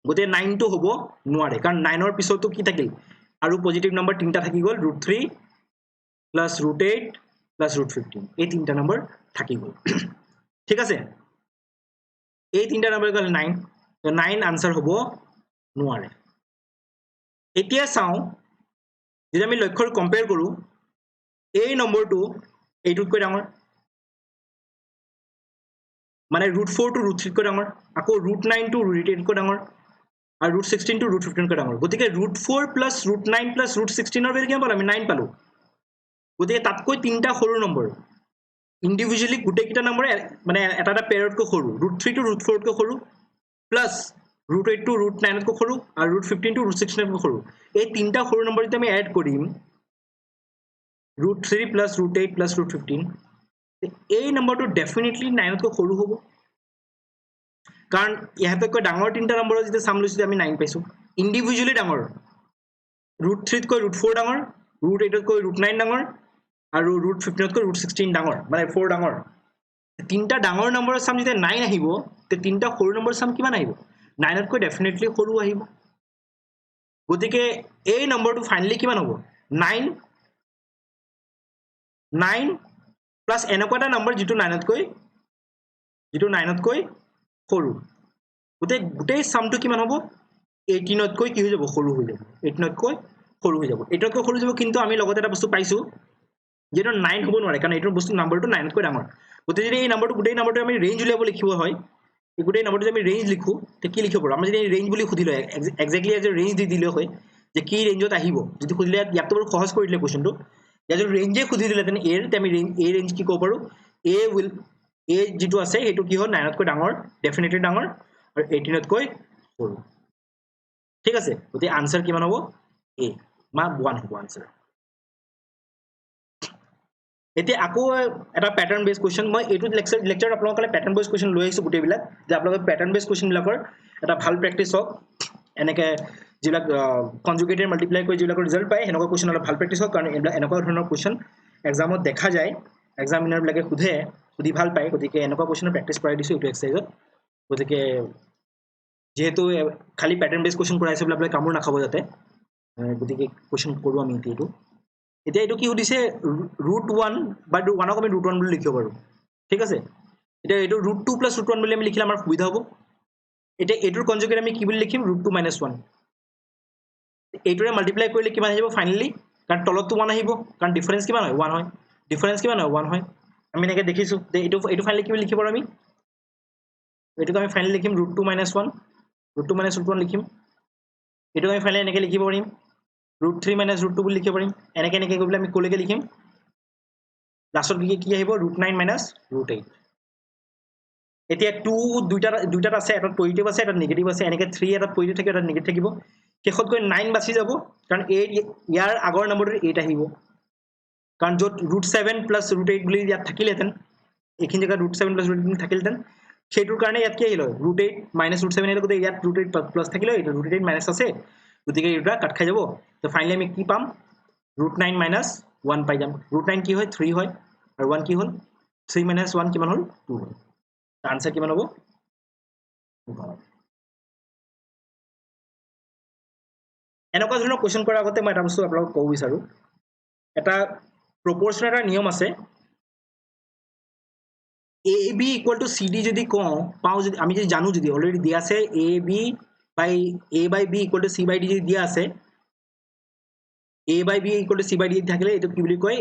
গতে 9 টো হ'ব নোৱাৰে কাৰণ 9 ৰ পিছতো কি থাকিল আৰু পজিটিভ নম্বৰ তিনটা থাকি গল √3 + √8 + √15 এই তিনটা নম্বৰ থাকি গল ঠিক আছে এই তিনটা নম্বৰ গল 9 তো 9 আনসাৰ হ'ব নোৱাৰে এতিয়া চাও যদি আমি লক্ষ্যৰ কম্পেয়াৰ কৰো এই নম্বৰটো এইটোতকৈ ডাঙৰ মানে √4 to √3 কৈ ডাঙৰ আকৌ √9 to √8 কৈ ডাঙৰ আৰু √16 to √15 কৈ ডাঙৰ গতিকে √4 + √9 + √16 ৰ ভ্যালু কিমান পালো আমি 9 পালো গতিকে তাতকৈ তিনিটা সৰু নম্বৰ ইণ্ডিভিজুৱেলি গোটেইকেইটা নম্বৰ মানে এটা এটা পেয়াৰতকৈ সৰু √3 to √4 তকৈ সৰু প্লাছ √8 to √9 তকৈ সৰু আৰু √15 to √16 তকৈ সৰু এই তিনিটা সৰু নম্বৰ যেতিয়া আমি এড কৰিম √3 plus √8 plus √15 এই নম্বৰটো ডেফিনেটলি 9 তকৈ সৰু হ'ব কাৰণ ইহঁতকৈ ডাঙৰ তিনিটা নম্বৰৰ যেতিয়া চাম লৈছোঁ আমি 9 পাইছোঁ ইণ্ডিভিজুৱেলি ডাঙৰ √3 তকৈ √4 ডাঙৰ √8 তকৈ √9 ডাঙৰ আৰু √15 তকৈ √16 ডাঙৰ মানে 4 ডাঙৰ তিনিটা ডাঙৰ নম্বৰৰ চাম যেতিয়া 9 আহিব তে তিনিটা সৰু নম্বৰ চাম কিমান আহিব 9 তকৈ ডেফিনেটলি সৰু আহিব গতিকে এই নম্বৰটো ফাইনালি কিমান হ'ব 9 প্লাছ এনেকুৱা এটা নম্বৰ যিটো 9 তকৈ সৰু গোটেই চামটো কিমান হ'ব 18 তকৈ কি হৈ যাব সৰু হৈ যাব 18 তকৈ সৰু হৈ যাব 8 তকৈ সৰু যাব কিন্তু আমি লগতে এটা বস্তু পাইছোঁ যেটো 9 হ'ব নোৱাৰে কাৰণ এইটো বস্তু নম্বৰটো 9 তকৈ ডাঙৰ গতিকে যদি এই নম্বৰটো গোটেই নম্বৰটো আমি ৰেঞ্জ উলিয়াব লিখিব হয় এই গোটেই নম্বৰটো যদি আমি ৰেঞ্জ লিখো তে কি লিখিব পাৰোঁ আমি যদি ৰেঞ্জ বুলি সুধিলো এক্স্যাক্টলি এজ ৰেঞ্জ দি দিলে হয় যে কি ৰেঞ্জত আহিব যদি সুধিলে ইয়াত বাৰু সহজ কৰি দিলে কোৱেশ্চনটো ইয়াত যদি ৰেঞ্জে সুধি দিলে তেনে এৰ তে আমি ৰেঞ্জ কি ক'ব পাৰোঁ এ যেটো আছে হেতু কি হয় 9 তকৈ ডাঙৰ ডেফিনেটলি ডাঙৰ আৰু 18 তকৈ সৰু ঠিক আছে গতিকে আনসাৰ কিমান হ'ব এ মা 1 হ'ব আনসাৰ এতিয়া আকৌ এটা প্যাটাৰ্ন বেস কোৱেশ্চন মই এইটো লেকচাৰত আপোনালোকলে প্যাটাৰ্ন বেস কোৱেশ্চন লৈ আহিছো গোটেইবিলাক যে আপোনালোকে প্যাটাৰ্ন বেস কোৱেশ্চন বিলাকৰ এটা ভাল প্ৰেক্টিছ হওক এনেকে যিবিলাক কনজুগেটেড মাল্টিপ্লাই কৰি যিবিলাক ৰিজাল্ট পায় হেনেকুৱা কোৱেশ্চন অলপ ভাল প্ৰেক্টিছ হওক কাৰণ এনেকুৱা ধৰণৰ কোৱেশ্চন এক্সামত দেখা যায় এক্সামিনাৰ বিলাকে সুধি ভাল পায় গতিকে এনেকুৱা কোৱেশ্চনৰ প্ৰেক্টিছ কৰাই দিছো এইটো এক্সাৰসাইজত গতিকে যেহেতু খালি প্যাটাৰ্ন বেস কোৱেশ্চন কৰাইছে বলে আপোনালোকে কামোৰ নাখাব যাতে গতিকে কোৱেশ্চন কৰো আমি এইটো এতিয়া এইটো কি সুধিছে √1 বা 1ক আমি √1 বুলি লিখিব পাৰো ঠিক আছে এতিয়া এইটো √2 + √1 বুলি আমি লিখিলে আমাৰ সুবিধা হ'ব এতিয়া এইটোৰ কনজুগেট আমি কি বুলি লিখিম √2 - 1 এইটোৰে মাল্টিপ্লাই কৰিলে কিমান আহিব ফাইনালি কাৰণ তলতটো 1 আহিব কাৰণ ডিফাৰেন্স কিমান হয় 1 হয় ডিফাৰেন্স কিমান হয় 1 হয় আমি এনেকৈ দেখিছো তে এইটো ফাইনালি কি লিখিব পাৰো আমি এইটোক আমি ফাইনালি লিখিম √2 - 1 √2 - √1 লিখিম এইটো আমি ফাইনালি এনেকৈ লিখিব পাৰিম √3 - √2 বুলি লিখিব পাৰিম এনেকৈ কৰি আমি কলৈকে লিখিম লাষ্টত কি আহিব √9 - √8 এতিয়া 2 দুইটাত আছে এটাত পজিটিভ আছে এটাত নেগেটিভ আছে এনেকৈ 3 এটাত পজিটিভ থাকিব এটাত নেগেটিভ থাকিব শেষতকৈ 9 বাছি যাব কাৰণ ইয়াৰ আগৰ নম্বৰটো 8 আহিব কাৰণ য'ত √7 + √8 বুলি ইয়াত থাকিলেহেঁতেন এইখিনি জেগাত √7 + √8 থাকিলেহেঁতেন সেইটোৰ কাৰণে ইয়াত কি আহিল √8 - √7 আহিলে গতিকে ইয়াত √8 প্লাছ থাকিলে এইটো √8 মাইনাছ আছে গতিকে এইটা কাট খাই যাব তো ফাইনালি আমি কি পাম √9 - 1 পাই যাম √9 কি হয় 3 হয় আৰু 1 কি হ'ল 3 - 1 কিমান হ'ল 2 হ'ল আনসাৰ কিমান হ'ব এনেকুৱা ধৰণৰ কোৱেশ্চন কৰাৰ আগতে মই এটা বস্তু আপোনালোকক ক'ব বিচাৰো এটা প্ৰপ'ৰ্শনৰ এটা নিয়ম আছে AB = CD যদি কওঁ পাওঁ যদি আমি যদি জানো যদি অলৰেডি দিয়া আছে A/B = C/D যদি দিয়া আছে A/B = C/D থাকিলে এইটো কি বুলি কয়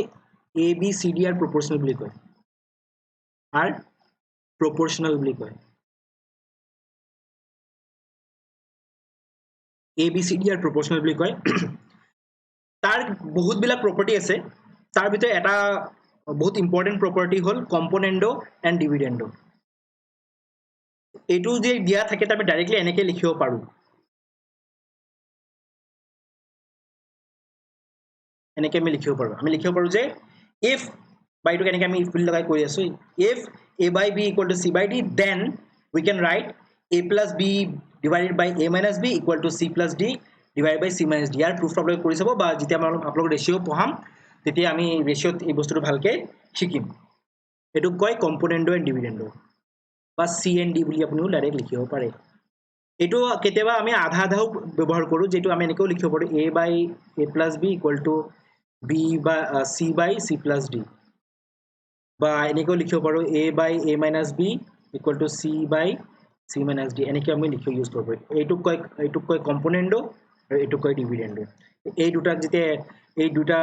ABCD আর proportional বুলি কয় আর proportional বুলি কয় ABCD আর proportional বুলি কয় তাৰ বহুত বিলাক property আছে তাৰ ভিতৰত এটা বহুত important property hall componendo and dividendo এইটো যে দিয়া থাকে আমি ডাইৰেক্টলি এনেকৈ লিখিব পাৰো এনেকৈ আমি লিখিব পাৰো যে if by এইটো কেনেকৈ আমি if বুলি লগাই কৰি আছো if A/B = C/D then we can write A + B divided by A - B = C + D divided by C - D year proof আপোনালোকে কৰি চাব বা যেতিয়া আপোনালোক ৰেশিও পঢ়াম তেতিয়া আমি ৰেশিওত এই বস্তুটো ভালকে শিকিম এটো কয় কম্পোনেন্টো এন্ড ডিভিডেন্ডো বা C and D বুলি আপুনিও ডাইৰেক্ট লিখিব পাৰে এটো কেতিয়াবা আমি আধা আধাও ব্যৱহাৰ কৰো যেটো আমি এনেকৈ লিখিব পাৰো A/A + B = B বা C / C + D বা এনেকৈ লিখিব পাৰো A/A - B = C / C - D এনেকৈ আমি লিখি ইউজ কৰিব পাৰো এইটো কয় কম্পোনেন্টো আৰু এইটো কয় ডিভিডেন্ডো এই দুটা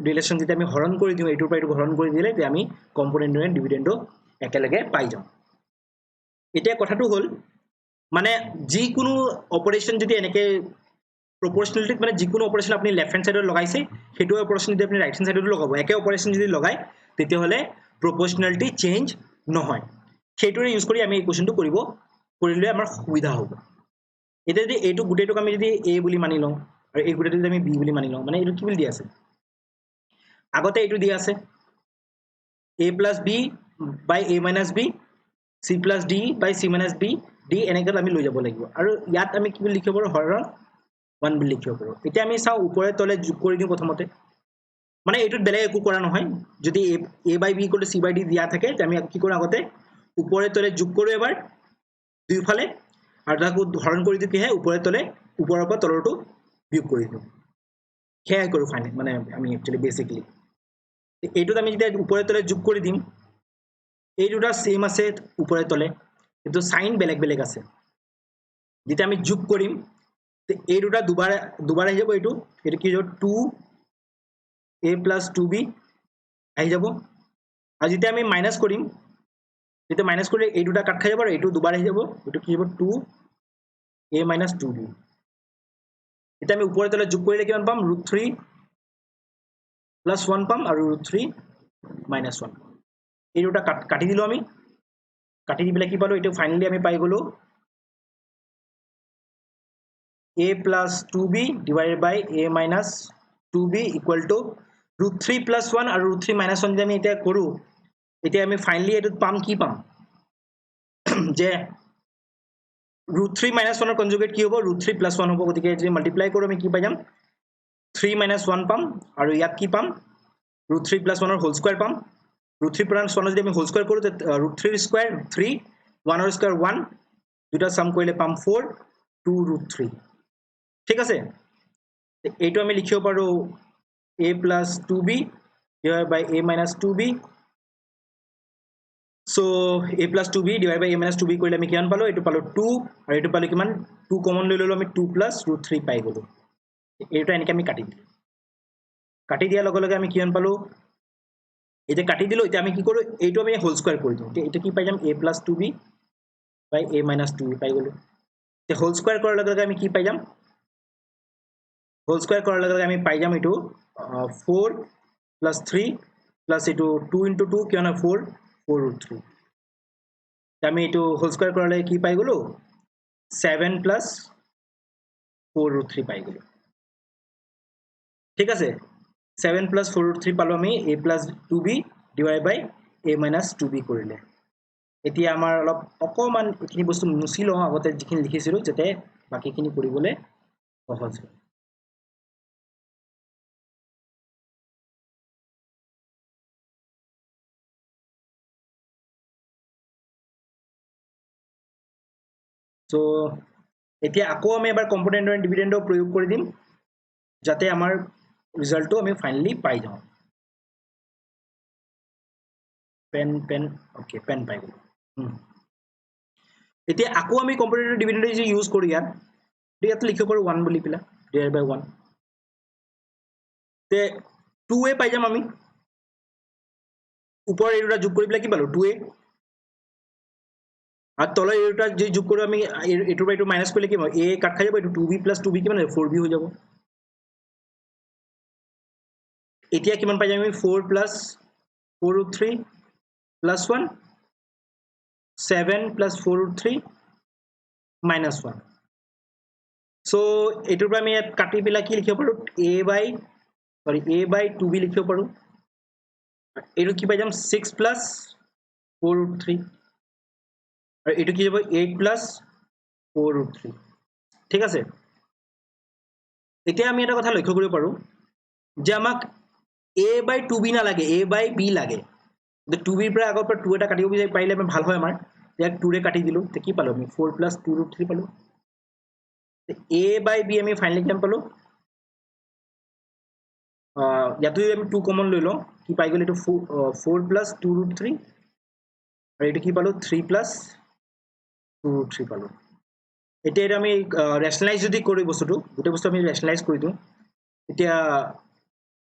ৰিলেচন যেতিয়া আমি হৰণ কৰি দিও এইটোৰ পৰা এইটো হৰণ কৰি দিলে তে আমি কম্পোনেন্টো এন্ড ডিভিডেন্ডো একেলগে পাই যাম এতিয়া কথাটো হল মানে যি কোনো অপাৰেশন যদি এনেকৈ প্ৰপৰ্চনেলিটিত মানে যিকোনো অপাৰেশ্যন আপুনি লেফট হেণ্ড সাইডত লগাইছে সেইটো অপাৰেশ্যন যদি আপুনি ৰাইট হেণ্ড সাইডতো লগাব একে অপাৰেশ্যন যদি লগায় তেতিয়াহ'লে প্ৰপৰ্চনেলিটি চেঞ্জ নহয় সেইটোৰে ইউজ কৰি আমি এই কোৱেশ্যনটো কৰিলে আমাৰ সুবিধা হ'ব এতিয়া যদি এইটো গোটেইটোক আমি যদি a বুলি মানি লওঁ আৰু এই গোটেইটো যদি আমি b বুলি মানি লওঁ মানে এইটো কি বুলি দিয়া আছে আগতে এইটো দিয়া আছে a plus b by a minus b c plus d by c minus b d এনেকৈ আমি লৈ যাব লাগিব আৰু ইয়াত আমি কি বুলি লিখিব পাৰো হৰণ 1 বুলি লিখিব পাৰো এতিয়া আমি চাও ওপৰে তলে যোগ কৰি দিও প্ৰথমতে মানে এইটোত বেলেগ একো কৰা নহয় যদি a by b = c by d দিয়া থাকে তে আমি কি কৰো আগতে ওপৰে তলে যোগ কৰো এবাৰ দুইফালে আৰু তাকো হৰণ কৰি দিও কি হয় ওপৰে তলে ওপৰৰ পৰা তলৰটো বিয়োগ কৰি দিও হেয়া কৰো ফাইনেল মানে আমি একচুয়ালি বেসিক্যালি এইটোত আমি যেতিয়া ওপৰে তলে যোগ কৰি দিম এই দুটা সেম আছে ওপৰে তলে কিন্তু সাইন বেলেগ বেলেগ আছে যেতিয়া আমি যোগ কৰিম তে এই দুটা দুবাৰ আহি যাব এইটো কি হ'ব 2a + 2b আহি যাব আৰু যেতিয়া আমি মাইনাস কৰিম যেতিয়া মাইনাস কৰিলে এই দুটা কাট খাই যাব আৰু এইটো দুবাৰ আহি যাব এইটো কি হ'ব 2a - 2b এতিয়া আমি ওপৰে তলে যোগ কৰিলে কিমান পাম √3 + 1 পাম আৰু √3 - 1 এই দুটা কাটি দিলো আমি কাটি দি পেলাই কি পালো এইটো ফাইনালি আমি পাই গলো a + 2b divided by a - 2b equal to √3 + 1 আৰু √3 - 1 যদি আমি এতিয়া কৰো এতিয়া আমি ফাইনালি এটোত পাম কি পাম যে √3 - 1 ৰ কনজুগেট কি হ'ব √3 + 1 হ'ব গতিকে যদি মাল্টিপ্লাই কৰো আমি কি পাই যাম 3 - 1 পাম আৰু ইয়াত কি পাম √3 + 1 ৰ হোল স্কয়াৰ পাম √3 + 1 যদি আমি হোল স্কয়াৰ কৰো তে √3 স্কয়াৰ 3 1 ৰ স্কয়াৰ 1 দুটা সাম কৰিলে পাম 4 2 √3 ঠিক আছে এইটো আমি লিখিব পাৰো a + 2b divided by a - 2b so a + 2b divided by a - 2b কৰিলে আমি কিমান পালো এইটো পালো 2 আৰু এইটো পালো কিমান 2 কমন লৈ ললো আমি 2 + √3 পাই গলো এইটো এনেকৈ আমি কাটি দিয়াৰ লগে লগে আমি কিমান পালো এটা কাটি দিলো এতিয়া আমি কি কৰো এইটো আমি হোল স্কয়াৰ কৰি দিও এটা কি পাই যাম a + 2b by a - 2b পাই গলো তে হোল স্কয়াৰ কৰাৰ লগে লগে আমি কি পাই যাম হোল স্কয়াৰ কৰাৰ লগে লগে আমি পাই যাম এইটো 4 + 3 প্লাস এইটো 2 * 2 কিমান হয় 4 4√3 আমি এইটো হোল স্কয়াৰ কৰালে কি পাই গলো 7 + 4√3 পাই গলো ঠিক আছে 7 + 4√3 পালো আমি a + 2b divided by a - 2b কৰিলে এতিয়া আমাৰ অলপ অকমান এখিনি বস্তু মুছি লওঁ আগতে যিখিনি লিখিছিলো যেতে বাকিখিনি কৰিবলৈ সহজ হয় সো এতিয়া আকৌ আমি এবাৰ কম্পোনেন্ট আৰু ডিভিডেন্ডৰ প্ৰয়োগ কৰি দিম যাতে আমাৰ ৰিজাল্টটো আমি ফাইনালি পাই যাওঁ পেন ওকে পেন পাই গলো এতিয়া আকৌ আমি কম্পোনেন্ট আৰু ডিভিডেন্ড যে ইউজ কৰো ইয়াত লিখিব পাৰো 1 বুলি পিলা divided by 1 তে 2a পাই যাম আমি উপৰ এই দুটা যোগ কৰি পিলা কি পালো 2a আৰ তলৰ এই দুটা যে যোগ কৰো আমি এটোৰ পৰা এটো মাইনাস কৰিলে কি হ'ব a কাট খাই যাব এটো 2b + 2b কিমান হ'ব 4b হৈ যাব এতিয়া কিমান পাই যাম আমি 4 + 4√3 + 1 7 + 4√3 - 1 সো এটোৰ পৰা আমি ইয়াত কাটি পিলা কি লিখিব পাৰো a by 2b লিখিব পাৰো এটো কি পাই যাম 6 + 4√3 আৰু এটো কি হ'ব 8 + 4√3 ঠিক আছে এতিয়া আমি এটা কথা লক্ষ্য কৰিব পাৰো যে আমাক a by 2b নালাগে a by b লাগে যে 2b ৰ পৰা আগৰ পৰা 2 এটা কাটিব বিচাৰি পাৰিলে আমি ভাল হয় আমাৰ ইয়াক 2 ৰে কাটি দিলো তে কি পালো আমি 4 + 2√3 পালো a by b আমি ফাইনালি কিমান পালো ইয়াতো আমি 2 কমন লৈ লওঁ কি পাই গলো এটো 4 + 2√3 আৰু এটো কি পালো 3 + 2√3 পালো এতিয়া এটা আমি ৰেশনালাইজ যদি কৰি বস্তুটো গোটে বস্তু আমি ৰেশনালাইজ কৰি দিও এতিয়া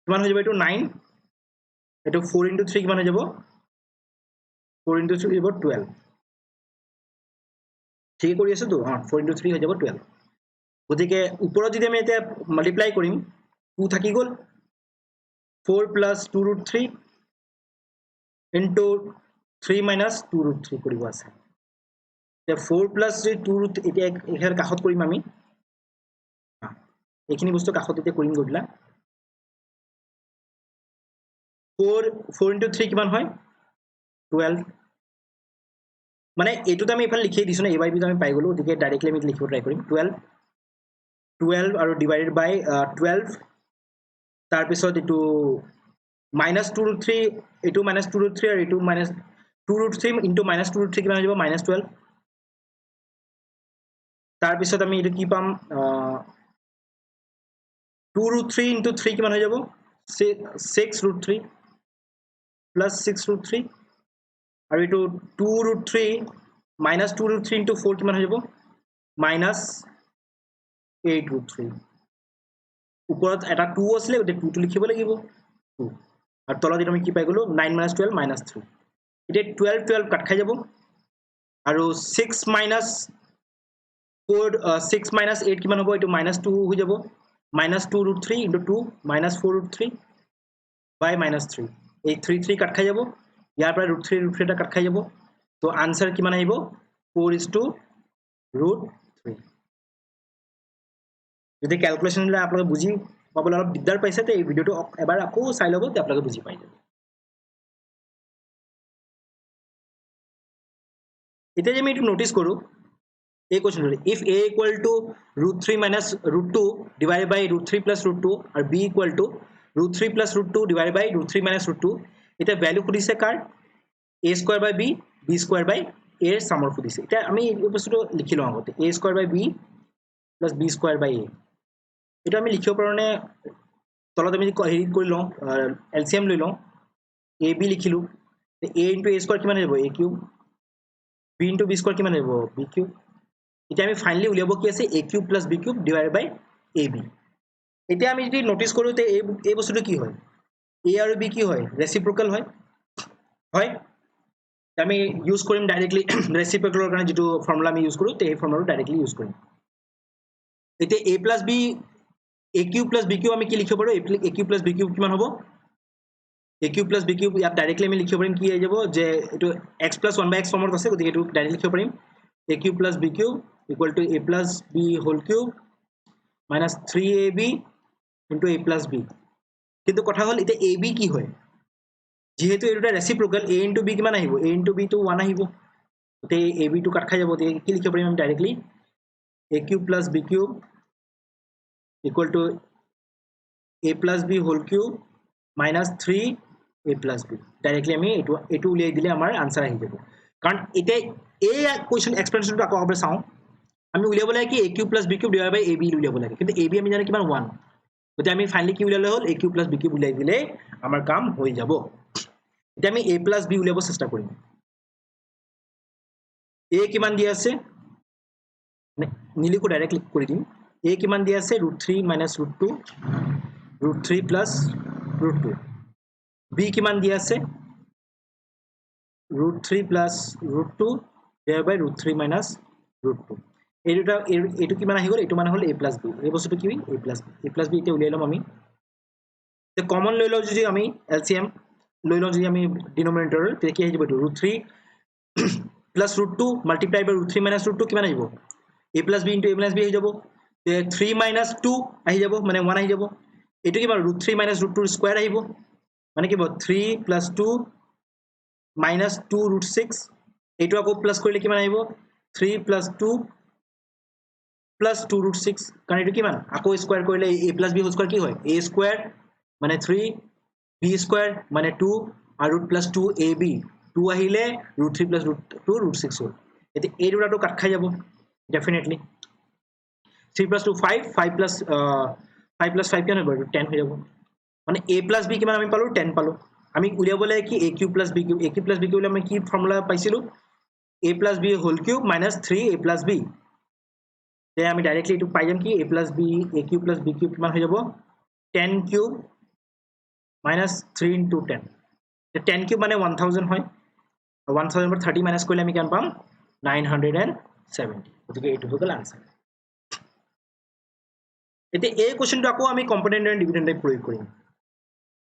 কিমান হৈ যাব এটো 9 এটো 4 * 3 কিমান হৈ যাব 4 * 3 হ'ব 12 ঠিক কৰি আছো তো 4 * 3 হৈ যাব 12 গতিকে ওপৰত যদি আমি এতিয়া মাল্টিপ্লাই কৰিম 2 থাকি গ'ল 4 plus 2 root 3 into 3 minus 2 root 3 কৰিব আছে এতিয়া 4 plus 2 root এতিয়া এখাৰ কাখত কৰিম আমি এইখিনি বস্তু কাখত এতিয়া কৰিম গডলা 4 into 3 কিমান হয় 12 মানে এটোত আমি ইফাল লিখি দিছো না এবাই বি আমি পাই গলো গতিকে ডাইৰেক্টলি আমি লিখিব ট্ৰাই কৰিম 12 আৰু ডিভাইডেড বাই 12 তাৰ পিছত এটো minus 2 root 3 এটো minus 2 root 3 আৰু এটো minus 2 root 3 into minus 2 root 3 কিমান হৈ যাব minus 12 তাৰ পিছত আমি এটো কি পাম 2 root 3 into 3 কিমান হৈ যাব 6 root 3 plus 6 root 3 আৰু এটো 2 root 3 minus 2 root 3 into 4 কিমান হৈ যাব minus 8 root 3 ওপৰত এটা 2 আছিল গতে 2 টো লিখিব লাগিব 2 আৰু তলত আমি কি পাই গলো 9 minus 12 minus 3 এটা 12 12 কাট খাই যাব আৰু 6 minus 4 6 minus 8 কিমান হ'ব এটো minus 2 হৈ যাব minus 2 root 3 into 2 minus 4 root 3 by minus 3 এই 3 3 কাট খাই যাব ইয়াৰ পৰা root 3 টা কাট খাই যাব তো আনসার কিমান আহিব 4:√3 যদি ক্যালকুলেশন লা আপোনালোকে বুজি পাবলৈ অলপ দিগদাৰ পাইছে তে এই ভিডিওটো এবাৰ আকৌ চাই ল'ব তে আপোনালোকে বুজি পাই যাব এতিয়া যে আমি এটো নোটিস কৰো এই question if a equal to √3 minus √2 divided by √3 plus √2 আর b equal to √3 plus √2 divided by √3 minus √2 এটা ভ্যালু খুদিছে কার a square by b b square by a এর সামৰ খুদিছে এটা আমি এই বস্তুটো লিখি লওঁ আগতে a square by b plus b square by a এটা আমি লিখিব পাৰোনে তলত আমি হেৰি কৰি লওঁ এলসিএম লৈ লওঁ a b লিখিলো a into a square কিমান হ'ব a cube b into b square কিমান হ'ব b cube এটা আমি ফাইনালি উলিয়াব কি আছে a cube plus b cube divided by ab এটা আমি যদি নোটিস কৰো তে এই বস্তুটো কি হয় a আৰু b কি হয় ৰেসিপ্ৰোকাল হয় হয় আমি ইউজ কৰিম ডাইৰেক্টলি ৰেসিপ্ৰোকালৰ কাৰণে যেটো ফৰ্মুলা আমি ইউজ কৰো তে এই ফৰ্মুলাটো ডাইৰেক্টলি ইউজ কৰিম এতিয়া a plus b a cube plus b cube আমি কি লিখিব পাৰো a cube plus b cube কিমান হ'ব a cube plus b cube ইয়াত ডাইৰেক্টলি আমি লিখিব পাৰিম কি হৈ যাব যে এটো x plus 1 by x ফৰ্মত আছে গতিকে এটো ডাইৰেক্টলি লিখিব পাৰিম a cube plus b cube equal to a plus b whole cube minus 3ab into a plus b কিন্তু কথা হল এটা ab কি হয় যেহেতু এটা রেসিপ্রোকাল a into b কিমান আহিব a into b তো 1 আহিব তে ab তো কাট খাই যাব তে কি লিখিব পাৰিম আমি directly a cube plus b cube equal to a plus b whole cube minus 3 a plus b directly আমি এটো উলিয়াই দিলে আমাৰ আনসাৰ আহি যাব কাৰণ এটা এই কোশ্চেন এক্সপ্লেনেশনটো আকৌ আবার চাও আমি উলিয়াব লাগে কি a cube plus b cube divided by ab উলিয়াব লাগে কিন্তু ab আমি জানি কিমান 1 গতে আমি ফাইনালি কি উলিয়ালে হল a cube plus b cube উলিয়াই দিলে আমাৰ কাম হৈ যাব এটা আমি a plus b উলিয়াব চেষ্টা কৰিম a কিমান দিয়া আছে নিলিখো ডাইৰেক্ট ক্লিক কৰি দিম a কিমান দিয়া আছে √3 minus √2 √3 plus √2 b কিমান দিয়া আছে √3 plus √2 divided by √3 minus √2 এইটো কিমান আহি গল এইটো মানে হল a plus b এই বস্তুটো কি a plus b এটা উলিয়াই লম আমি তে কমন লৈ লও যদি আমি এলসিএম লৈ লও যদি আমি ডিনোমিনেটৰ তে কি আহিব √3 plus √2 multiply by √3 minus √2 কিমান আহিব a plus b into a minus b আহি যাব তে 3 minus 2 আহি যাব মানে 1 আহি যাব এটো কি √3 minus √2 স্কয়ার আহিব মানে কি 3 plus 2 minus 2 √6 এটো আকৌ প্লাস কৰিলে কিমান আহিব 3 plus 2 plus 2 √6 কাৰণ এটো কিমান আকৌ স্কয়াৰ কৰিলে a plus b whole square কি হয় a স্কয়াৰ মানে 3 b স্কয়াৰ মানে 2 আৰু plus 2 ab 2 আহিলে √3 plus √2 √6 হল এতে এই দুটাটো কাট খাই যাব ডেফিনেটলি 3 plus 2 5 5 plus 5 কিমান হ'ব 10 হৈ যাব মানে a plus b কিমান আমি পালো 10 পালো আমি উলিয়াব লাগে কি a cube plus b cube a cube plus b cube আমি কি ফৰ্মুলা পাইছিলো a plus b whole cube minus 3a plus b তে আমি ডাইৰেক্টলি এটো পাই যাম কি a plus b a cube plus b cube কিমান হৈ যাব 10 cube minus 3 into 10 তে 10 cube মানে 1000 হয় 1000 पर 30 माइनस কৰিলে আমি কিমান পাম 970 গতিকে এইটো হৈ গল আনসাৰ এতিয়া এই কোৱেশ্চনটো আকৌ আমি কম্পোনেন্ট এণ্ড ডিভিডেন্ড টাইপ প্ৰয়োগ কৰিম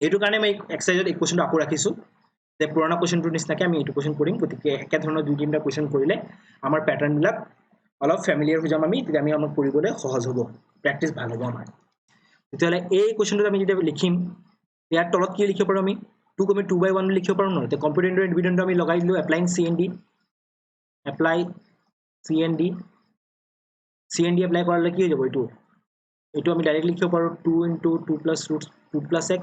এইটো কাৰণে মই এক্সাৰসাইজত এই কোৱেশ্চনটো আকৌ ৰাখিছো যে পুৰণা কোৱেশ্চনটোৰ নিচিনাকৈ আমি এইটো কোৱেশ্চন কৰিম গতিকে একে ধৰণৰ দুই তিনিটা কোৱেশ্চন কৰিলে আমাৰ প্যাটাৰ্নবিলাক অলপ ফেমিলিয়াৰ হৈ যাম আমি তেতিয়া আমি আমাক কৰিবলৈ সহজ হ'ব প্ৰেক্টিছ ভাল হ'ব আমাৰ তেতিয়াহ'লে এই কোৱেশ্চনটো আমি যেতিয়া লিখিম ইয়াৰ তলত কি লিখিব পাৰোঁ আমি 2 কমি 2/1 লিখিব পাৰোঁ নহয় তে কম্পোনেন্ট এণ্ড ডিভিডেন্ড আমি লগাই দিলো applying CND apply CND apply কৰালে কি হৈ যাব এইটো আমি ডাইৰেক্ট লিখিব পাৰোঁ 2 * 2 + root 2 + x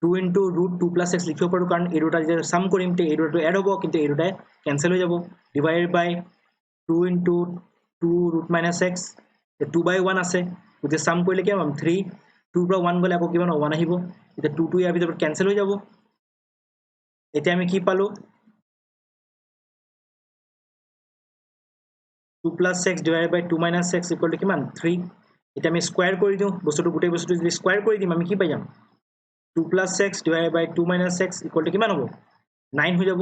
2 * root 2 + x লিখিব পাৰোঁ কাৰণ এই দুটা যেতিয়া সাম কৰিম তে এই দুটাটো এড হ'ব কিন্তু এই দুটাই কেনসেল হৈ যাব ডিভাইডেড বাই 2 * 2 root - x 2/1 আছে গতিকে সাম কৰিলে কি পাম 3 2 পৰা 1 গলে আকৌ কিমান 1 আহিব এটা 2 2 ইয়াৰ ভিতৰত কেনসেল হৈ যাব এতিয়া আমি কি পালো 2 + x divided by 2 - x equal to কিমান 3 এটা আমি স্কয়ার কৰি দিও বস্তুটো গোটেই বস্তুটো যদি স্কয়াৰ কৰি দিম আমি কি পাই যাম 2 + x divided by 2 - x equal to কিমান হ'ব 9 হৈ যাব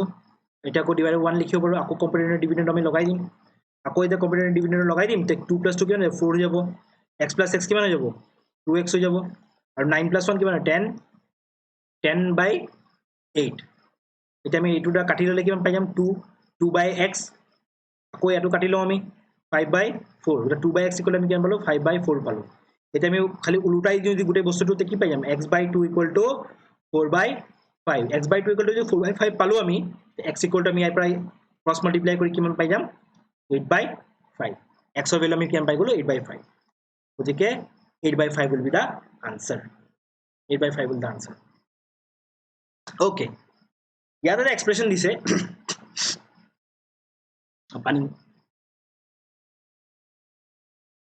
এটা আকৌ divided by 1 লিখিব পাৰো আকৌ কম্পোনেন্ট ডিভিডেন্ড আমি লগাই দিম আকৌ এটা কম্পোনেন্ট ডিভিডেন্ড লগাই দিম তে 2 + 2 কিমান 4 হৈ যাব x + x কিমান হৈ যাব 2x হৈ যাব আৰু 9 + 1 কিমান 10/8 এটা আমি এইটো কাটি ললে কিমান পাই যাম 2/x আকৌ এটো কাটি লও আমি 5/4 এটা 2/x ইকুয়াল আমি কিমান পালো 5/4 পালো এটা আমি খালি উল্টাই দিও যে গোটেই বস্তুটোতে কি পাই যাম x/2 = 4/5 x/2 = 4/5 পালো আমি x = আমি ইয়াৰ পৰা ক্ৰস মাল্টিপ্লাই কৰি কিমান পাই যাম 8/5 x ৰ ভ্যালু আমি কিমান পাই গলো 8/5 গতিকে 8/5 will be the answer 8/5 will be the answer okay ইয়াত এটা এক্সপ্ৰেশন দিছে পানি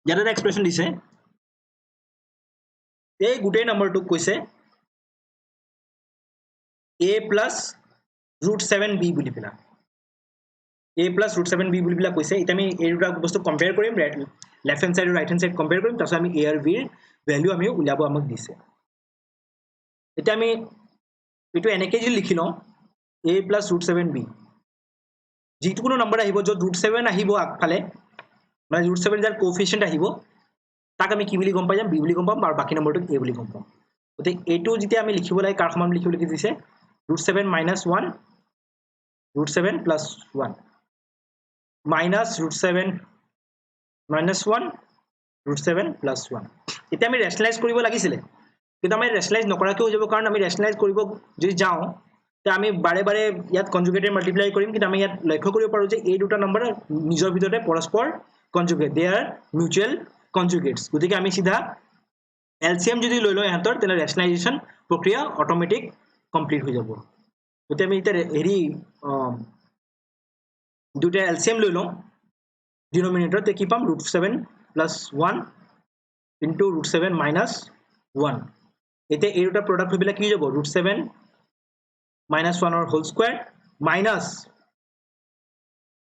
ইয়াত এটা এক্সপ্ৰেশন দিছে এই গোটেই নম্বৰটো কৈছে a + √7b বুলি পিলা a + √7b বুলি পিলা কৈছে এটা আমি এই দুটা বস্তু কম্পেয়াৰ কৰিম লেফট হ্যান্ড সাইড আৰু ৰাইট হ্যান্ড সাইড কম্পেয়াৰ কৰিম তাৰপিছত আমি a আৰু b ৰ ভ্যালু আমি উলিয়াব আমাক দিছে এটা আমি এটো এনেকৈ যদি লিখি লওঁ a + √7b যিটো কোনো নম্বৰ আহিব যত √7 আহিব আগফালে মানে √7 যাৰ কোএফিচিয়েন্ট আহিব তাক আমি কি বুলি গম পাই যাম b বুলি গম পাম আৰু বাকি নম্বৰটো a বুলি গম পাম গতে এটো যেতিয়া আমি লিখিব লাগে কাৰ সমান লিখিব লিখি দিছে √7 - 1 √7 + 1 minus √7 - 1 √7 + 1 এতিয়া আমি ৰেশনালাইজ কৰিব লাগিছিলে কিন্তু আমি ৰেশনালাইজ নকৰাকৈ হৈ যাব কাৰণ আমি ৰেশনালাইজ কৰিব যদি যাওঁ তে আমি বাৰে বাৰে ইয়াত কনজুগেটেড মাল্টিপ্লাই কৰিম কিন্তু আমি ইয়াত লক্ষ্য কৰিব পাৰো যে এই দুটা নম্বৰ নিজৰ ভিতৰতে পৰস্পৰ কনজুগেট দে আৰ মিউচুৱেল কনজুগেটস গতিকে আমি সিধা এলসিএম যদি লৈ লওঁ এহাতৰ তেনে ৰেশনালাইজেশন প্ৰক্ৰিয়া অটোমেটিক কমপ্লিট হৈ যাব গতিকে আমি এটা হেৰি দুটা এলসিএম লৈ লওঁ ডিনোমিনেটৰ তে কি পাম √7 + 1 into √7 - 1 এতিয়া এই দুটা প্ৰডাক্ট হৈ পেলাই কি যাব √7 - 1 ৰ হোল স্কয়াৰ মাইনাস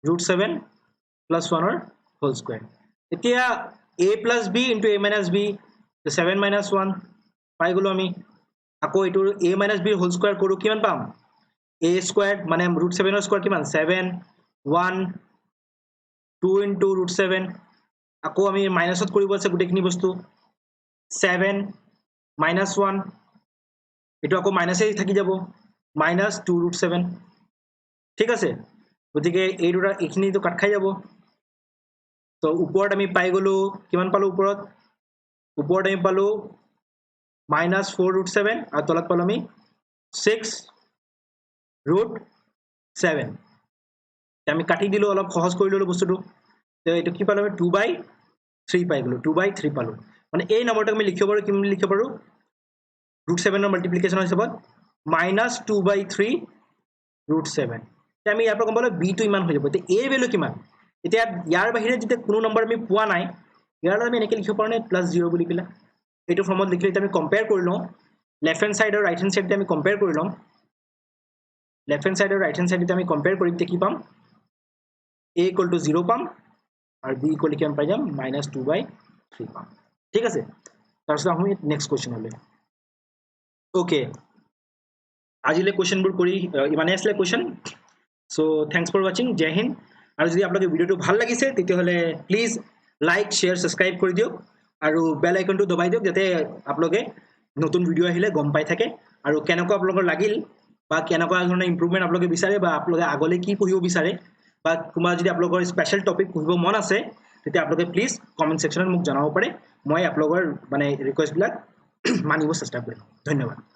√7 + 1 ৰ হোল স্কয়াৰ এতিয়া a + b into a - b 7 - 1 পাই গলো আমি আকৌ এটো a - b ৰ হোল স্কয়াৰ কৰো কিমান পাম a² মানে √7 ৰ স্কয়াৰ কিমান 7 1 2 into √7 আকৌ আমি মাইনাসত কৰিব আছে গুটেখিনি বস্তু 7 - 1 এটো আকৌ মাইনাসে থাকি যাব -2 √7 ঠিক আছে গতিকে এই দুটা এখিনি তো কাট খাই যাব তো ওপৰত আমি পাই গলো কিমান পালো ওপৰত আমি পালো -4 √7 আৰু তলত পালো আমি 6 √7 আমি কাটি দিলো অলপ সহজ কৰি ললো বস্তুটো তো এটো কি পালো আমি 2/3 পাই গলো 2/3 পালো মানে এই নম্বৰটো আমি লিখিব পাৰো কি লিখিব পাৰো √7 ৰ মাল্টিপ্লিকেশন হিচাপত -2/3 √7 তে আমি ইয়াৰ পৰা গম পালো b টো ইমান হৈ যাব তে a ভ্যালু কিমান এতিয়া ইয়াৰ বাহিৰে যেতিয়া কোনো নম্বৰ আমি পোৱা নাই ইয়াৰ আমি এনেকৈ লিখিব পাৰো নে +0 বুলি পিলা এইটো ফৰ্মত লিখিলে আমি কম্পেয়াৰ কৰি লওঁ লেফট হ্যান্ড সাইড আৰু ৰাইট হ্যান্ড সাইডতে আমি কম্পেয়াৰ কৰি লওঁ লেফট হ্যান্ড সাইড আৰু ৰাইট হ্যান্ড সাইডতে আমি কম্পেয়াৰ কৰিম তে কি পাম a = 0 পাম আৰু b = কিমান পাই যাম -2/3 পাম ঠিক আছে তাৰপিছত আমি নেক্সট কোৱেশ্চনলে ওকে আজিলে কোৱেশ্চনবোৰ কৰি ইমানে আসলে question so thanks for watching Jai Hind আৰু যদি আপোনালোকে ভিডিওটো ভাল লাগিছে তেতিয়াহলে প্লিজ লাইক শেয়াৰ সাবস্ক্ৰাইব কৰি দিয়ক আৰু বেল আইকনটো দবাই দিয়ক যাতে আপোনালোকে নতুন ভিডিঅ' আহিলে গম পাই থাকে আৰু কেনেকুৱা আপোনালোকৰ লাগিল বা কেনেকুৱা ধৰণৰ ইম্প্ৰুভমেণ্ট আপোনালোকে বিচাৰে বা আপোনালোকে আগলৈ কি পঢ়িব বিচাৰে বা কোনোবা যদি আপোনালোকৰ স্পেচিয়েল টপিক পঢ়িব মন আছে তেতিয়া আপোনালোকে প্লিজ কমেণ্ট ছেকশ্যনত মোক জনাব পাৰে মই আপোনালোকৰ মানে ৰিকুৱেষ্টবিলাক মানিব চেষ্টা কৰিম ধন্যবাদ